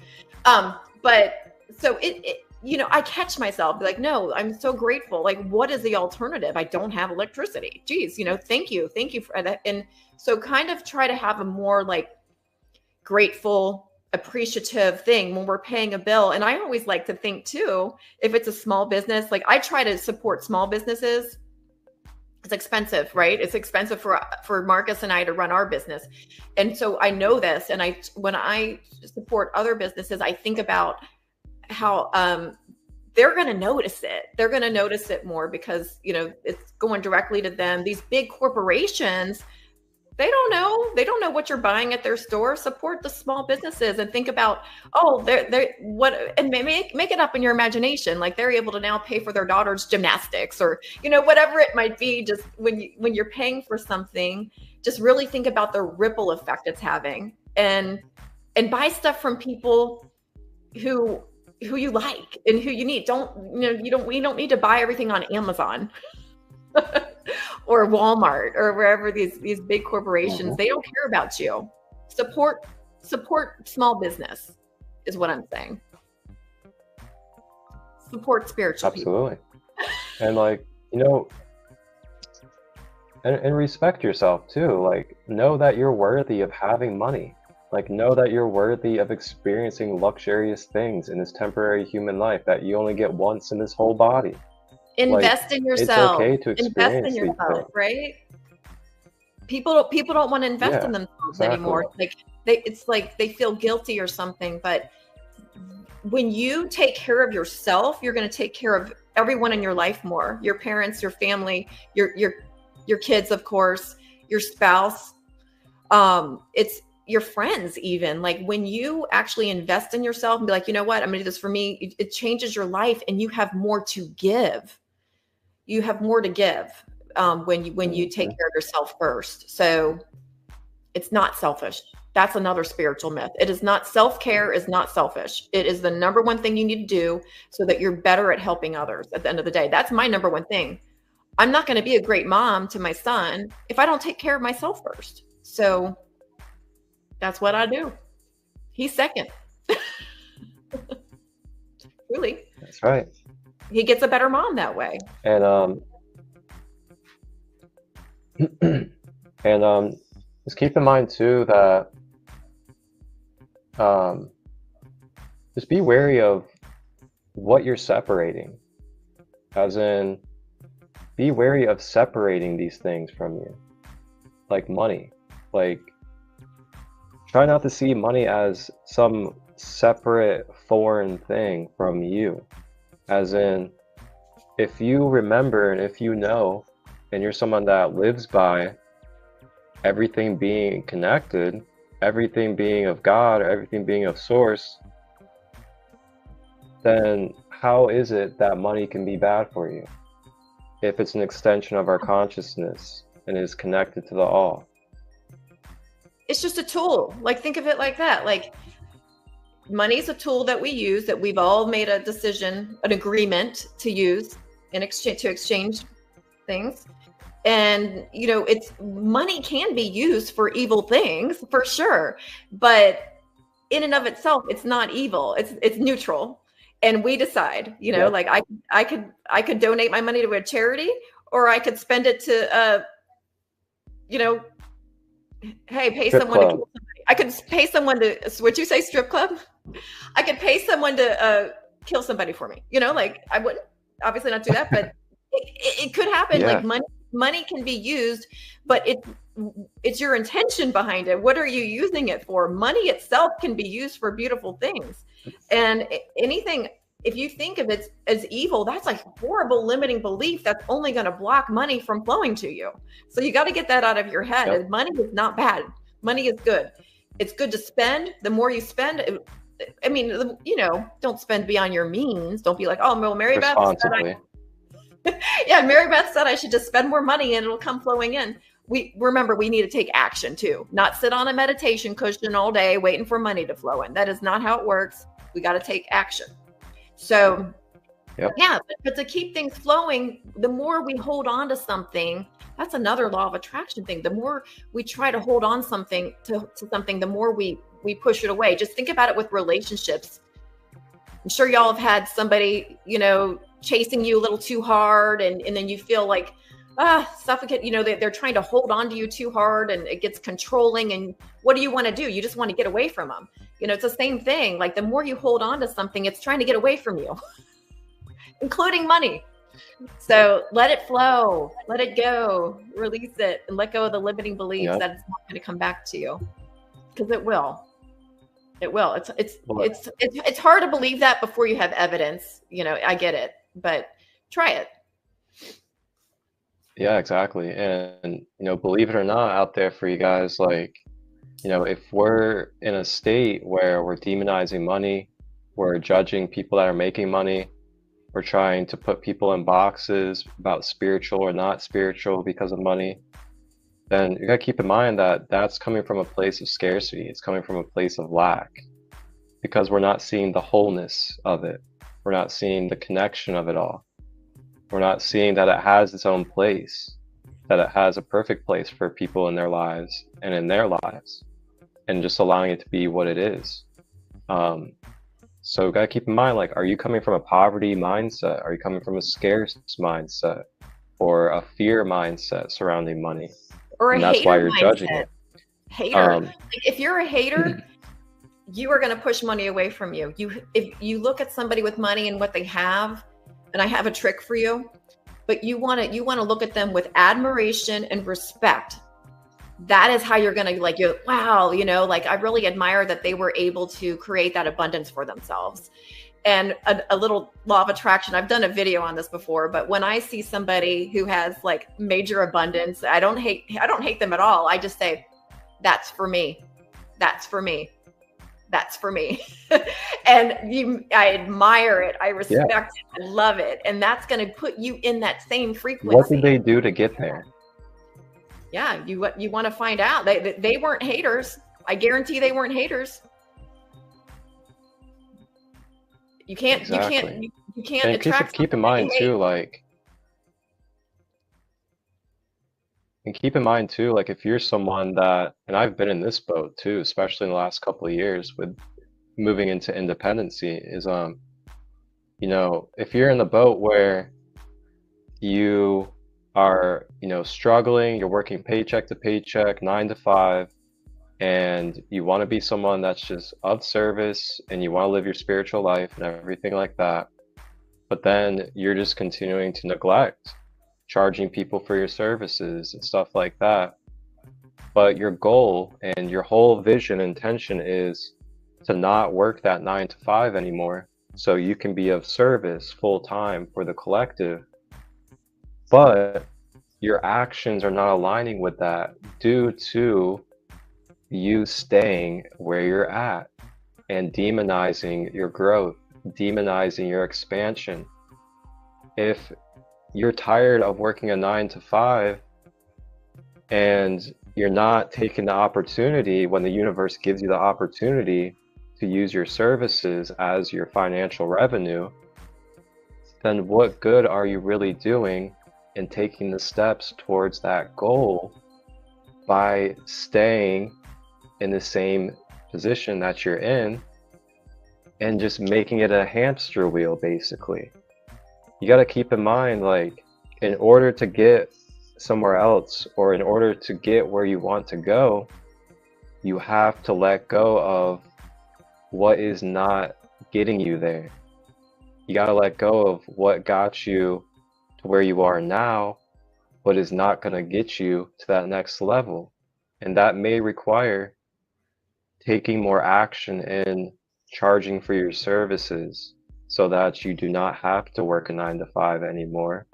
But so it you know, I catch myself like, no, I'm so grateful. Like, what is the alternative? I don't have electricity. Geez, you know, thank you for that. And so kind of try to have a more like grateful, appreciative thing when we're paying a bill. And I always like to think too, if it's a small business, like, I try to support small businesses. It's expensive, right? It's expensive for Marcus and I to run our business. And so I know this. And when I support other businesses, I think about how they're going to notice it. They're going to notice it more because, you know, it's going directly to them. These big corporations, they don't know what you're buying at their store. Support the small businesses and think about, and make it up in your imagination. Like, they're able to now pay for their daughter's gymnastics, or, you know, whatever it might be. Just when you're paying for something, just really think about the ripple effect it's having, and buy stuff from people who you like and who you need. We don't need to buy everything on Amazon or Walmart or wherever these big corporations. They don't care about you. Support small business is what I'm saying. Support spiritual Absolutely. People. And like, you know, and respect yourself too. Like, know that you're worthy of having money. Like, know that you're worthy of experiencing luxurious things in this temporary human life that you only get once in this whole body. Invest in yourself. It's okay to experience Invest in yourself, right? People don't want to invest in themselves anymore. Like, it's like they feel guilty or something. But when you take care of yourself, you're going to take care of everyone in your life more. Your parents, your family, your kids, of course, your spouse. It's your friends even. Like, when you actually invest in yourself and be like, you know what, I'm going to do this for me, it changes your life and you have more to give. You have more to give. when you take care of yourself first. So it's not selfish. That's another spiritual myth. It is not, self-care is not selfish. It is the number one thing you need to do so that you're better at helping others at the end of the day. That's my number one thing. I'm not going to be a great mom to my son if I don't take care of myself first. So that's what I do. He's second. Really. That's right. He gets a better mom that way. And just keep in mind too that just be wary of what you're separating. As in, be wary of separating these things from you. Like money. Like, try not to see money as some separate foreign thing from you. As in, if you remember and if you know, and you're someone that lives by everything being connected, everything being of God, or everything being of source, then how is it that money can be bad for you if it's an extension of our consciousness and is connected to the all? It's just a tool. Like, think of it like that. Like, money is a tool that we use, that we've all made a decision, an agreement to use in exchange, to exchange things. And, you know, it's, money can be used for evil things for sure, but in and of itself, it's not evil. It's neutral. And we decide, you know, like I could donate my money to a charity, or I could spend it to, you know, hey, pay strip someone club. to kill somebody. I could pay someone to, would you say strip club? I could pay someone to kill somebody for me. You know, like, I wouldn't obviously not do that, but it could happen. Yeah. Like, money can be used, but it's your intention behind it. What are you using it for? Money itself can be used for beautiful things. And anything, if you think of it as evil, that's a horrible limiting belief that's only going to block money from flowing to you. So you got to get that out of your head. Yep. Money is not bad. Money is good. It's good to spend. The more you spend, I mean, you know, don't spend beyond your means. Don't be like, oh, well, Mary Beth said yeah, Mary Beth said I should just spend more money and it'll come flowing in. We remember, we need to take action too, not sit on a meditation cushion all day waiting for money to flow in. That is not how it works. We got to take action. So yeah, but to keep things flowing, the more we hold on to something, that's another law of attraction thing. The more we try to hold on something to something, the more we push it away. Just think about it with relationships. I'm sure y'all have had somebody, you know, chasing you a little too hard, and then you feel like, suffocate, you know, they're trying to hold on to you too hard, and it gets controlling. And what do you want to do? You just want to get away from them. You know, it's the same thing. Like, the more you hold on to something, it's trying to get away from you, including money. So let it flow, let it go, release it, and let go of the limiting beliefs that it's not going to come back to you, because it will. It will. It's hard to believe that before you have evidence. You know, I get it, but try it. Yeah, exactly. And, you know, believe it or not, out there for you guys, like, you know, if we're in a state where we're demonizing money, we're judging people that are making money, we're trying to put people in boxes about spiritual or not spiritual because of money, then you gotta keep in mind that that's coming from a place of scarcity. It's coming from a place of lack, because we're not seeing the wholeness of it. We're not seeing the connection of it all. We're not seeing that it has its own place, that it has a perfect place for people in their lives and in their lives, and just allowing it to be what it is. So gotta keep in mind, like, are you coming from a poverty mindset? Are you coming from a scarce mindset, or a fear mindset surrounding money? Or and that's why you're judging it. Hater. Like, if you're a hater, you are going to push money away from you. If you look at somebody with money and what they have, and I have a trick for you, but you want to look at them with admiration and respect. That is how you're going to, like, you're, wow, you know, like, I really admire that they were able to create that abundance for themselves. And a little law of attraction. I've done a video on this before, but when I see somebody who has, like, major abundance, I don't hate them at all. I just say, that's for me. That's for me. That's for me. And I admire it. I respect Yeah. it. I love it. And that's going to put you in that same frequency. What did they do to get there? Yeah, you want to find out. They weren't haters. I guarantee they weren't haters. You can't Exactly. you can't And attract. keep in mind too, like, and keep in mind too, like if you're someone that, and I've been in this boat too, especially in the last couple of years with moving into independency, is you know, if you're in the boat where you are, you know, struggling, you're working paycheck to paycheck, 9 to 5, and you want to be someone that's just of service and you want to live your spiritual life and everything like that, but then you're just continuing to neglect charging people for your services and stuff like that. But your goal and your whole vision and intention is to not work that 9 to 5 anymore, so you can be of service full time for the collective. But your actions are not aligning with that due to you staying where you're at and demonizing your growth, demonizing your expansion. If you're tired of working a 9 to 5 and you're not taking the opportunity when the universe gives you the opportunity to use your services as your financial revenue, then what good are you really doing in taking the steps towards that goal by staying in the same position that you're in and just making it a hamster wheel, basically? You got to keep in mind, like, in order to get somewhere else, or in order to get where you want to go, you have to let go of what is not getting you there. You got to let go of what got you to where you are now, what is not going to get you to that next level. And that may require taking more action in charging for your services so that you do not have to work a 9 to 5 anymore.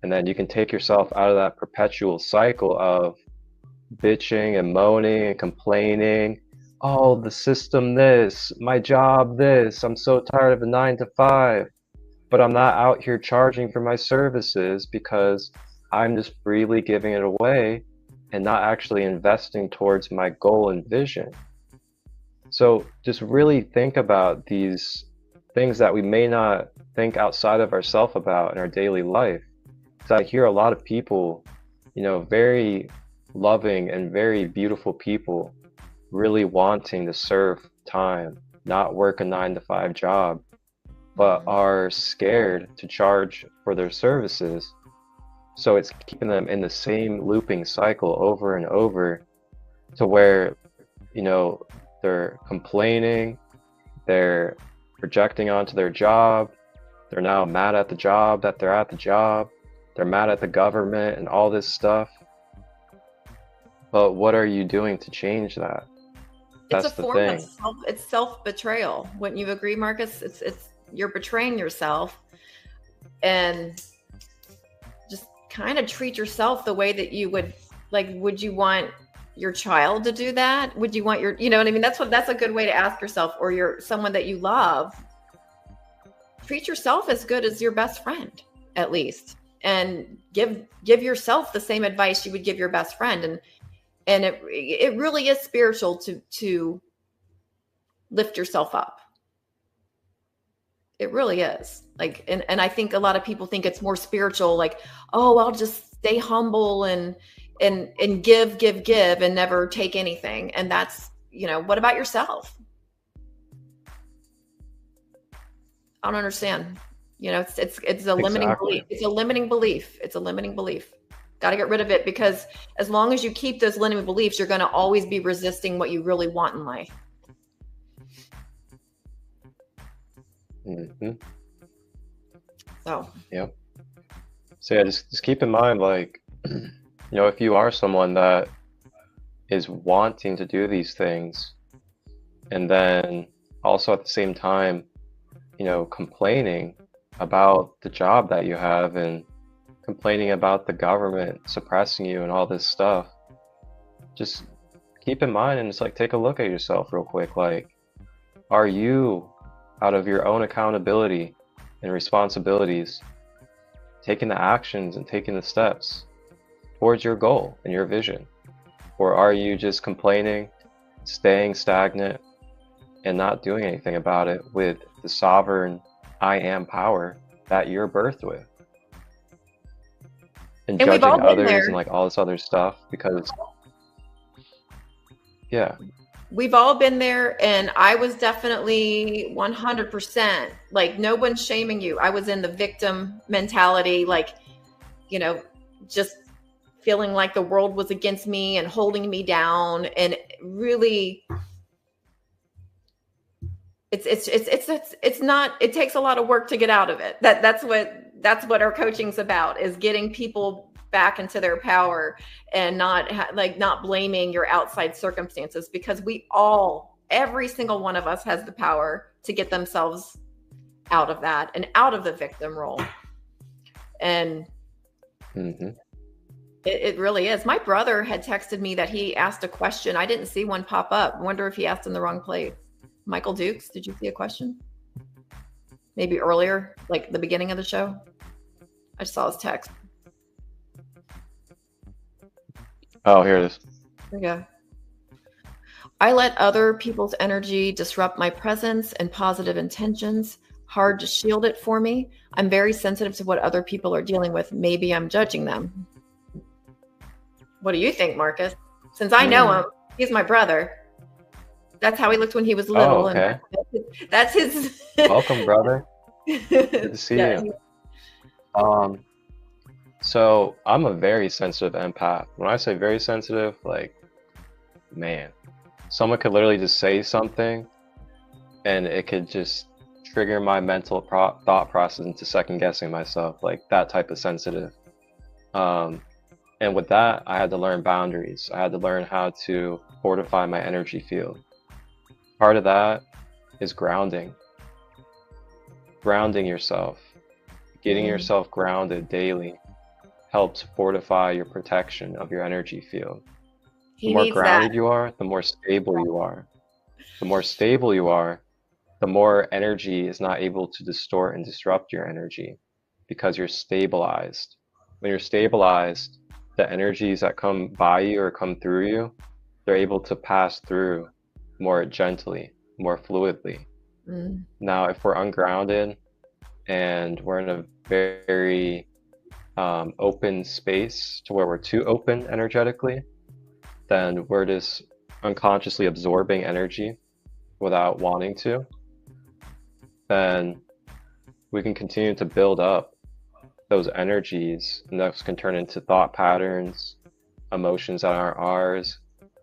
And then you can take yourself out of that perpetual cycle of bitching and moaning and complaining. Oh, the system this, my job this, I'm so tired of a 9 to 5, but I'm not out here charging for my services because I'm just freely giving it away and not actually investing towards my goal and vision. So just really think about these things that we may not think outside of ourselves about in our daily life. Because I hear a lot of people, you know, very loving and very beautiful people, really wanting to serve time, not work a 9 to 5 job, but are scared to charge for their services. So it's keeping them in the same looping cycle over and over, to where, you know, they're complaining, they're projecting onto their job, they're now mad at the job that they're at the job, they're mad at the government and all this stuff. But what are you doing to change that? That's it's a form of self-betrayal. Wouldn't you agree, Marcus? It's you're betraying yourself, and just kind of treat yourself the way that you would, like, would you want your child to do that? Would you want your, you know what I mean? That's a good way to ask yourself, or your someone that you love. Treat yourself as good as your best friend, at least, and give yourself the same advice you would give your best friend. And it really is spiritual to lift yourself up. It really is. Like, and I think a lot of people think it's more spiritual, like, oh, I'll just stay humble and give and never take anything. And that's, you know, what about yourself? I don't understand. You know, it's a limiting belief. It's a limiting belief. It's a limiting belief. Got to get rid of it, because as long as you keep those limiting beliefs, you're going to always be resisting what you really want in life. Mm-hmm. So. Yep. So yeah, just keep in mind, like, you know, if you are someone that is wanting to do these things, and then also at the same time, you know, complaining about the job that you have and complaining about the government suppressing you and all this stuff, just keep in mind and just like take a look at yourself real quick. Like, are you out of your own accountability and responsibilities, taking the actions and taking the steps towards your goal and your vision? Or are you just complaining, staying stagnant, and not doing anything about it with the sovereign I am power that you're birthed with? And we've all judging been others there. and like all this other stuff because, yeah. We've all been there, and I was definitely 100%, like, no one's shaming you. I was in the victim mentality, like, you know, just feeling like the world was against me and holding me down. And really, it's not, it takes a lot of work to get out of it. That's what our coaching's about, is getting people back into their power and not blaming your outside circumstances, because every single one of us has the power to get themselves out of that and out of the victim role. And it really is. My brother had texted me that he asked a question. I didn't see one pop up. I wonder if he asked in the wrong place. Michael Dukes, did you see a question? Maybe earlier, like the beginning of the show? I just saw his text. Oh, here it is. There you go. I let other people's energy disrupt my presence and positive intentions. Hard to shield it for me. I'm very sensitive to what other people are dealing with. Maybe I'm judging them. What do you think, Marcus? Since I know him, he's my brother. That's how he looked when he was little. Oh, okay. And that's his. Welcome, brother. Good to see you. So I'm a very sensitive empath. When I say very sensitive, like, man, someone could literally just say something and it could just trigger my mental thought process into second guessing myself, like that type of sensitive. And with that, I had to learn boundaries. I had to learn how to fortify my energy field. Part of that is grounding. Grounding yourself. Getting yourself grounded daily helps fortify your protection of your energy field. The more grounded you are, the more stable you are. The more stable you are, the more energy is not able to distort and disrupt your energy, because you're stabilized. When you're stabilized, the energies that come by you or come through you, they're able to pass through more gently, more fluidly. Now, if we're ungrounded and we're in a very open space to where we're too open energetically, then we're just unconsciously absorbing energy without wanting to, then we can continue to build up those energies, and those can turn into thought patterns, emotions that aren't ours,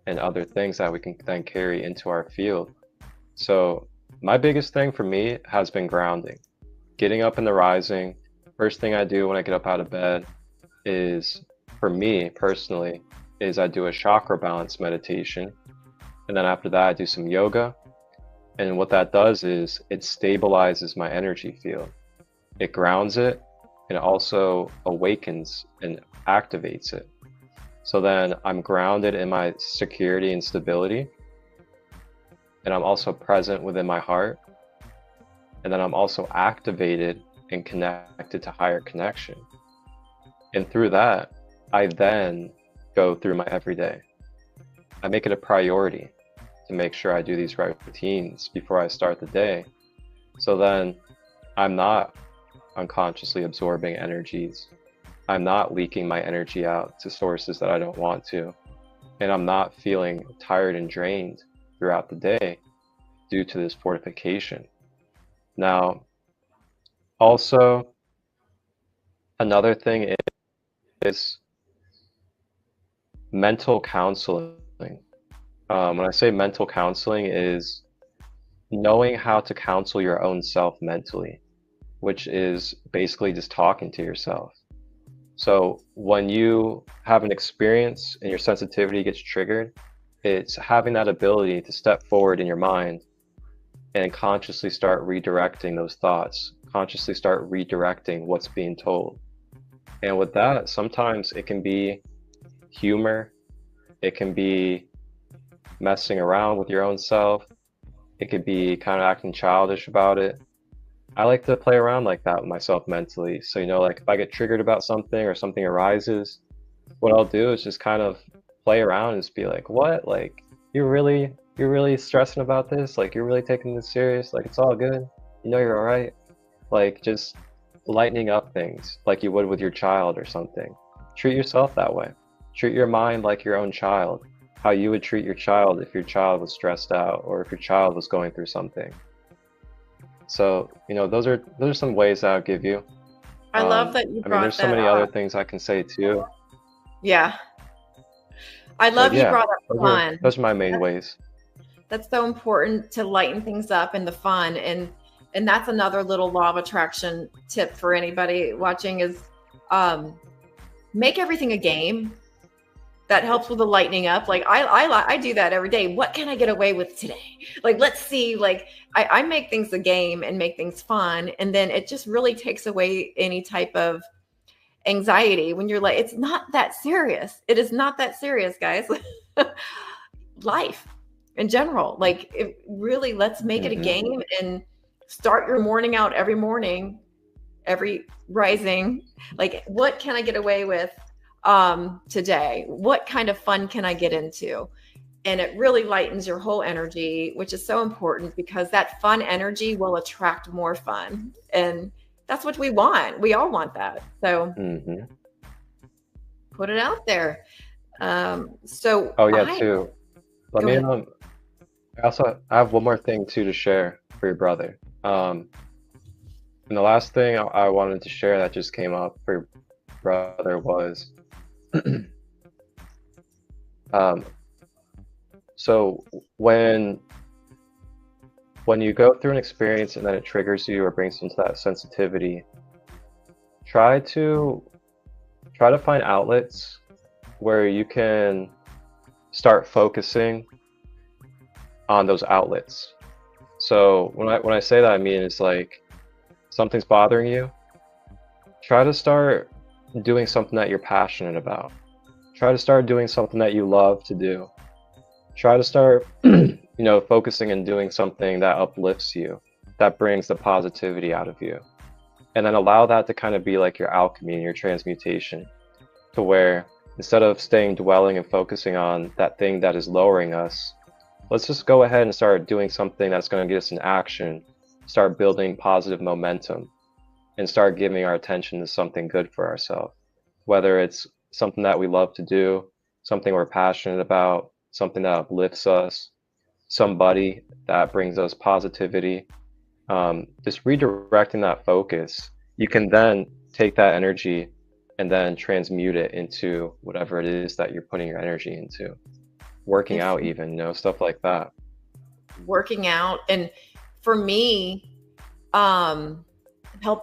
and other things that we can then carry into our field. So my biggest thing for me has been grounding. Getting up in the rising, first thing I do when I get up out of bed is, for me personally, is I do a chakra balance meditation. And then after that, I do some yoga. And what that does is it stabilizes my energy field. It grounds it, and it also awakens and activates it. So then I'm grounded in my security and stability. And I'm also present within my heart. And then I'm also activated and connected to higher connection. And through that, I then go through my everyday. I make it a priority to make sure I do these right routines before I start the day. So then I'm not unconsciously absorbing energies. I'm not leaking my energy out to sources that I don't want to. And I'm not feeling tired and drained throughout the day due to this fortification. Now, also, another thing is mental counseling. When I say mental counseling, is knowing how to counsel your own self mentally, which is basically just talking to yourself. So when you have an experience and your sensitivity gets triggered, it's having that ability to step forward in your mind and consciously start redirecting those thoughts, consciously start redirecting what's being told. And with that, sometimes it can be humor, it can be messing around with your own self, it could be kind of acting childish about it. I like to play around like that with myself mentally. So, you know, like if I get triggered about something or something arises, what I'll do is just kind of play around and just be like, what? Like, you're really stressing about this? Like, you're really taking this serious? Like, it's all good. You know, you're all right. Like, just lightening up things like you would with your child or something. Treat yourself that way. Treat your mind like your own child, how you would treat your child if your child was stressed out or if your child was going through something. So, you know, those are some ways that I'll give you. I love that you I mean, brought there's so that many other up. things I can say too. Yeah. I But love you yeah, brought up fun. those are my main ways. That's so important to lighten things up and the fun. And that's another little law of attraction tip for anybody watching is make everything a game. That helps with the lightening up. Like I do that every day. What can I get away with today? Like, let's see, like I make things a game and make things fun. And then it just really takes away any type of anxiety when you're like, it's not that serious. It is not that serious, guys. Life in general, like it really, let's make it a game and start your morning out every morning, every rising. Like, what can I get away with today? What kind of fun can I get into? And it really lightens your whole energy, which is so important because that fun energy will attract more fun. And that's what we want. We all want that. So put it out there. So oh yeah, too. Let me I have one more thing too to share for your brother. And the last thing I wanted to share that just came up for your brother was so when you go through an experience and then it triggers you or brings into that sensitivity, try to find outlets where you can start focusing on those outlets. So when I say that, I mean it's like something's bothering you, try to start doing something that you're passionate about. Try to start doing something that you love to do. Try to start, you know, focusing and doing something that uplifts you, that brings the positivity out of you. And then allow that to kind of be like your alchemy and your transmutation, to where instead of staying dwelling and focusing on that thing that is lowering us, let's just go ahead and start doing something that's going to get us in action, start building positive momentum, and start giving our attention to something good for ourselves. Whether it's something that we love to do, something we're passionate about, something that uplifts us, somebody that brings us positivity, just redirecting that focus, you can then take that energy and then transmute it into whatever it is that you're putting your energy into. Working out even, you know, stuff like that. Working out. And for me,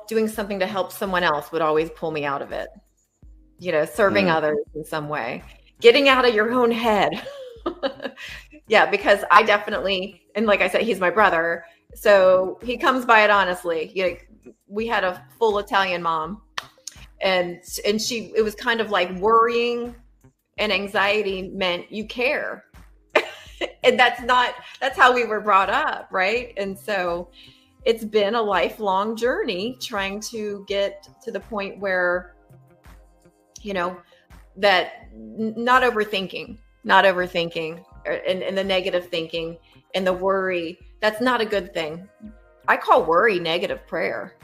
doing something to help someone else would always pull me out of it. You know, serving others in some way, getting out of your own head. Yeah, because I definitely, and like I said, he's my brother, so he comes by it honestly. You know, we had a full Italian mom, and it was kind of like worrying and anxiety meant you care. And that's how we were brought up, right? And so it's been a lifelong journey trying to get to the point where, you know, that not overthinking and the negative thinking and the worry, that's not a good thing. I call worry negative prayer.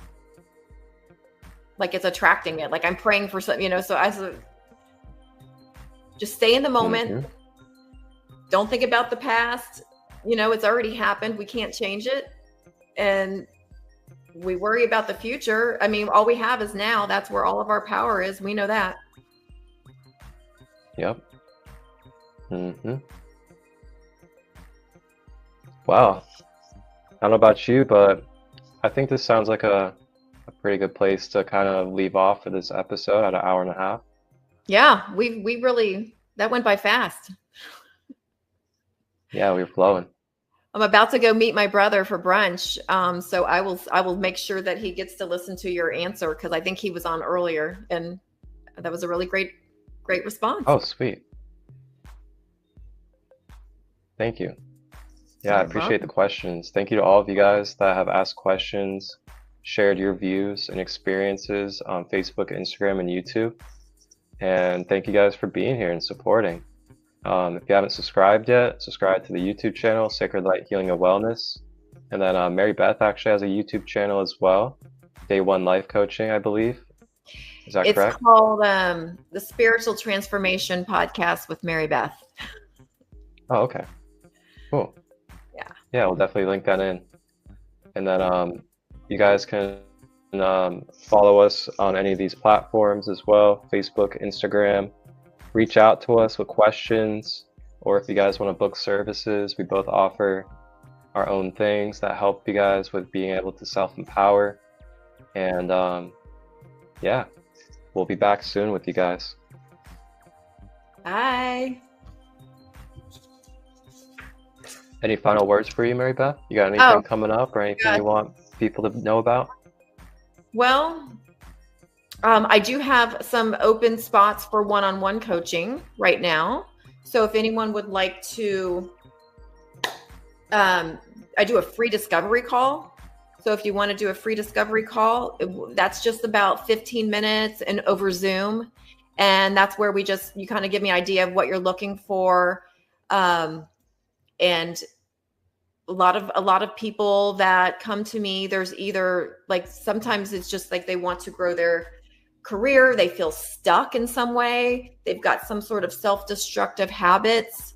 Like it's attracting it. Like I'm praying for something, you know, so just stay in the moment. Don't think about the past. You know, it's already happened. We can't change it. And we worry about the future. I mean, all we have is now. That's where all of our power is. We know that. Yep. Wow. I don't know about you, but I think this sounds like a pretty good place to kind of leave off for this episode at an hour and a half. Yeah, we really, that went by fast. Yeah, we were flowing. I'm about to go meet my brother for brunch. So I will make sure that he gets to listen to your answer, because I think he was on earlier, and that was a really great response. Oh, sweet. Thank you. Yeah, I You're appreciate the welcome. questions. Thank you to all of you guys that have asked questions, shared your views and experiences on Facebook, Instagram, and YouTube. And thank you guys for being here and supporting. If you haven't subscribed yet, subscribe to the YouTube channel, Sacred Light Healing and Wellness. And then Mary Beth actually has a YouTube channel as well, Day One Life Coaching, I believe. Is that It's correct? called the Spiritual Transformation Podcast with Mary Beth. Oh, okay. Cool. Yeah. Yeah, we'll definitely link that in. And then you guys can follow us on any of these platforms as well, Facebook, Instagram. Reach out to us with questions, or if you guys want to book services, we both offer our own things that help you guys with being able to self-empower. And yeah, we'll be back soon with you guys. Bye. Any final words for you, Mary Beth? You got anything coming up or anything you want people to know about? Well, I do have some open spots for one-on-one coaching right now. So if anyone would like to, I do a free discovery call. So if you want to do a free discovery call, that's just about 15 minutes and over Zoom. And that's where you kind of give me an idea of what you're looking for. And a lot of people that come to me, there's either like, sometimes it's just like they want to grow their career. They feel stuck in some way. They've got some sort of self-destructive habits,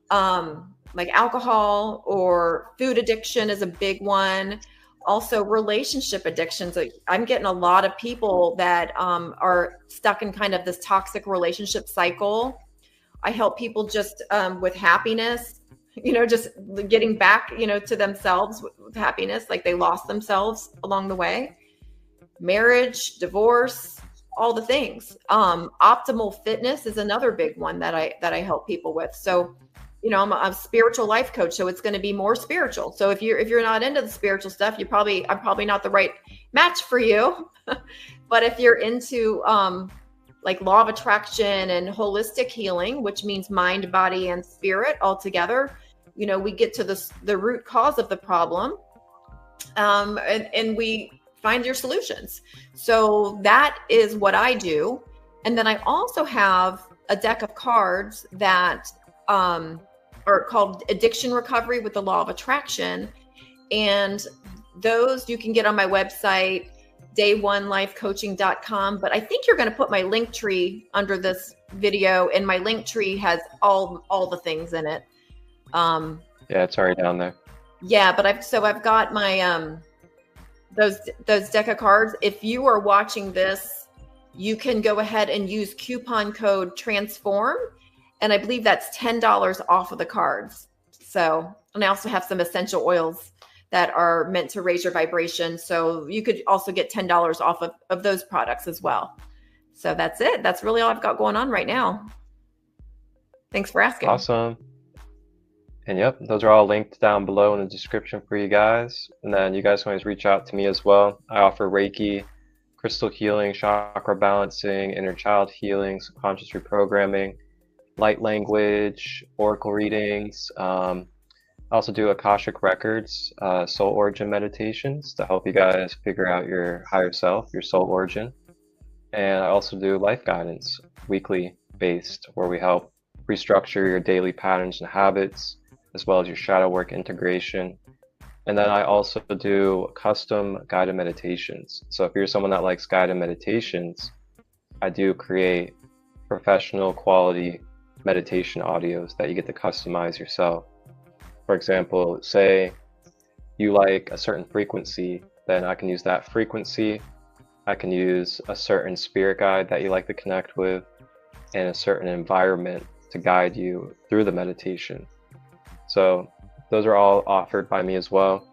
like alcohol or food addiction is a big one. Also relationship addictions. I'm getting a lot of people that are stuck in kind of this toxic relationship cycle. I help people just with happiness, just getting back, to themselves with happiness, like they lost themselves along the way. Marriage, divorce, all the things. Optimal fitness is another big one that I help people with. So, I'm a spiritual life coach, so it's going to be more spiritual. So if you're not into the spiritual stuff, I'm probably not the right match for you. But if you're into like law of attraction and holistic healing, which means mind, body, and spirit all together, we get to the root cause of the problem, and we find your solutions. So that is what I do. And then I also have a deck of cards that are called Addiction Recovery with the Law of Attraction. And those you can get on my website, day1lifecoaching.com. But I think you're going to put my link tree under this video, and my link tree has all the things in it. Yeah, it's already down there. Yeah, but I've got my those deck of cards. If you are watching this, you can go ahead and use coupon code TRANSFORM, and I believe that's $10 off of the cards. So, and I also have some essential oils that are meant to raise your vibration. So you could also get $10 off of those products as well. So that's it. That's really all I've got going on right now. Thanks for asking. Awesome. And yep, those are all linked down below in the description for you guys. And then you guys can always reach out to me as well. I offer Reiki, crystal healing, chakra balancing, inner child healing, subconscious reprogramming, light language, oracle readings. I also do Akashic Records, soul origin meditations to help you guys figure out your higher self, your soul origin. And I also do life guidance, weekly based, where we help restructure your daily patterns and habits, as well as your shadow work integration. And then I also do custom guided meditations. So if you're someone that likes guided meditations, I do create professional quality meditation audios that you get to customize yourself. For example, say you like a certain frequency, then I can use that frequency. I can use a certain spirit guide that you like to connect with, and a certain environment to guide you through the meditation. So those are all offered by me as well.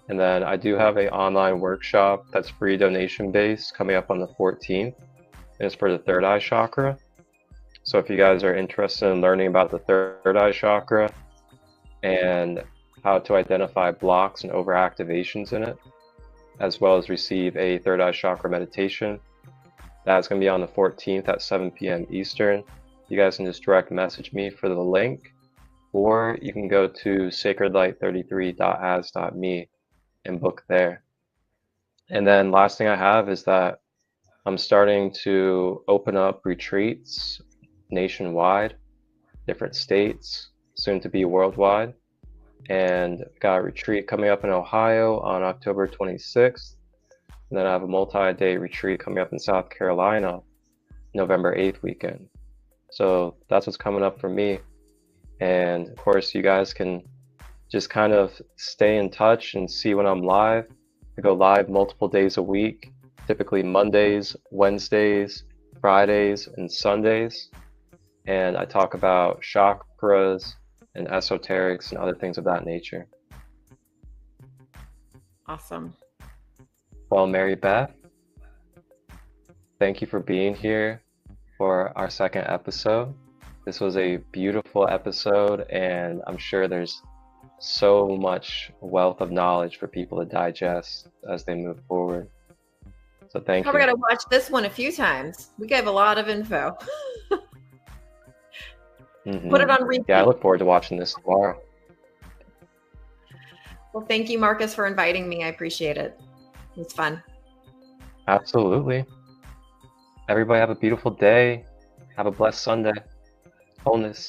And then I do have an online workshop that's free donation based coming up on the 14th, and it's for the third eye chakra. So if you guys are interested in learning about the third eye chakra and how to identify blocks and overactivations in it, as well as receive a third eye chakra meditation, that's going to be on the 14th at 7 p.m. Eastern. You guys can just direct message me for the link, or you can go to sacredlight33.as.me and book there. And then last thing I have is that I'm starting to open up retreats nationwide, different states, soon to be worldwide. And got a retreat coming up in Ohio on October 26th. And then I have a multi-day retreat coming up in South Carolina, November 8th weekend. So that's what's coming up for me. And of course, you guys can just kind of stay in touch and see when I'm live. I go live multiple days a week, typically Mondays, Wednesdays, Fridays, and Sundays. And I talk about chakras and esoterics and other things of that nature. Awesome. Well, Mary Beth, thank you for being here for our second episode. This was a beautiful episode, and I'm sure there's so much wealth of knowledge for people to digest as they move forward. So thank you. Probably got to watch this one a few times. We gave a lot of info. Put it on repeat. Yeah, I look forward to watching this tomorrow. Well, thank you, Marcus, for inviting me. I appreciate it. It was fun. Absolutely. Everybody have a beautiful day. Have a blessed Sunday. Wholeness.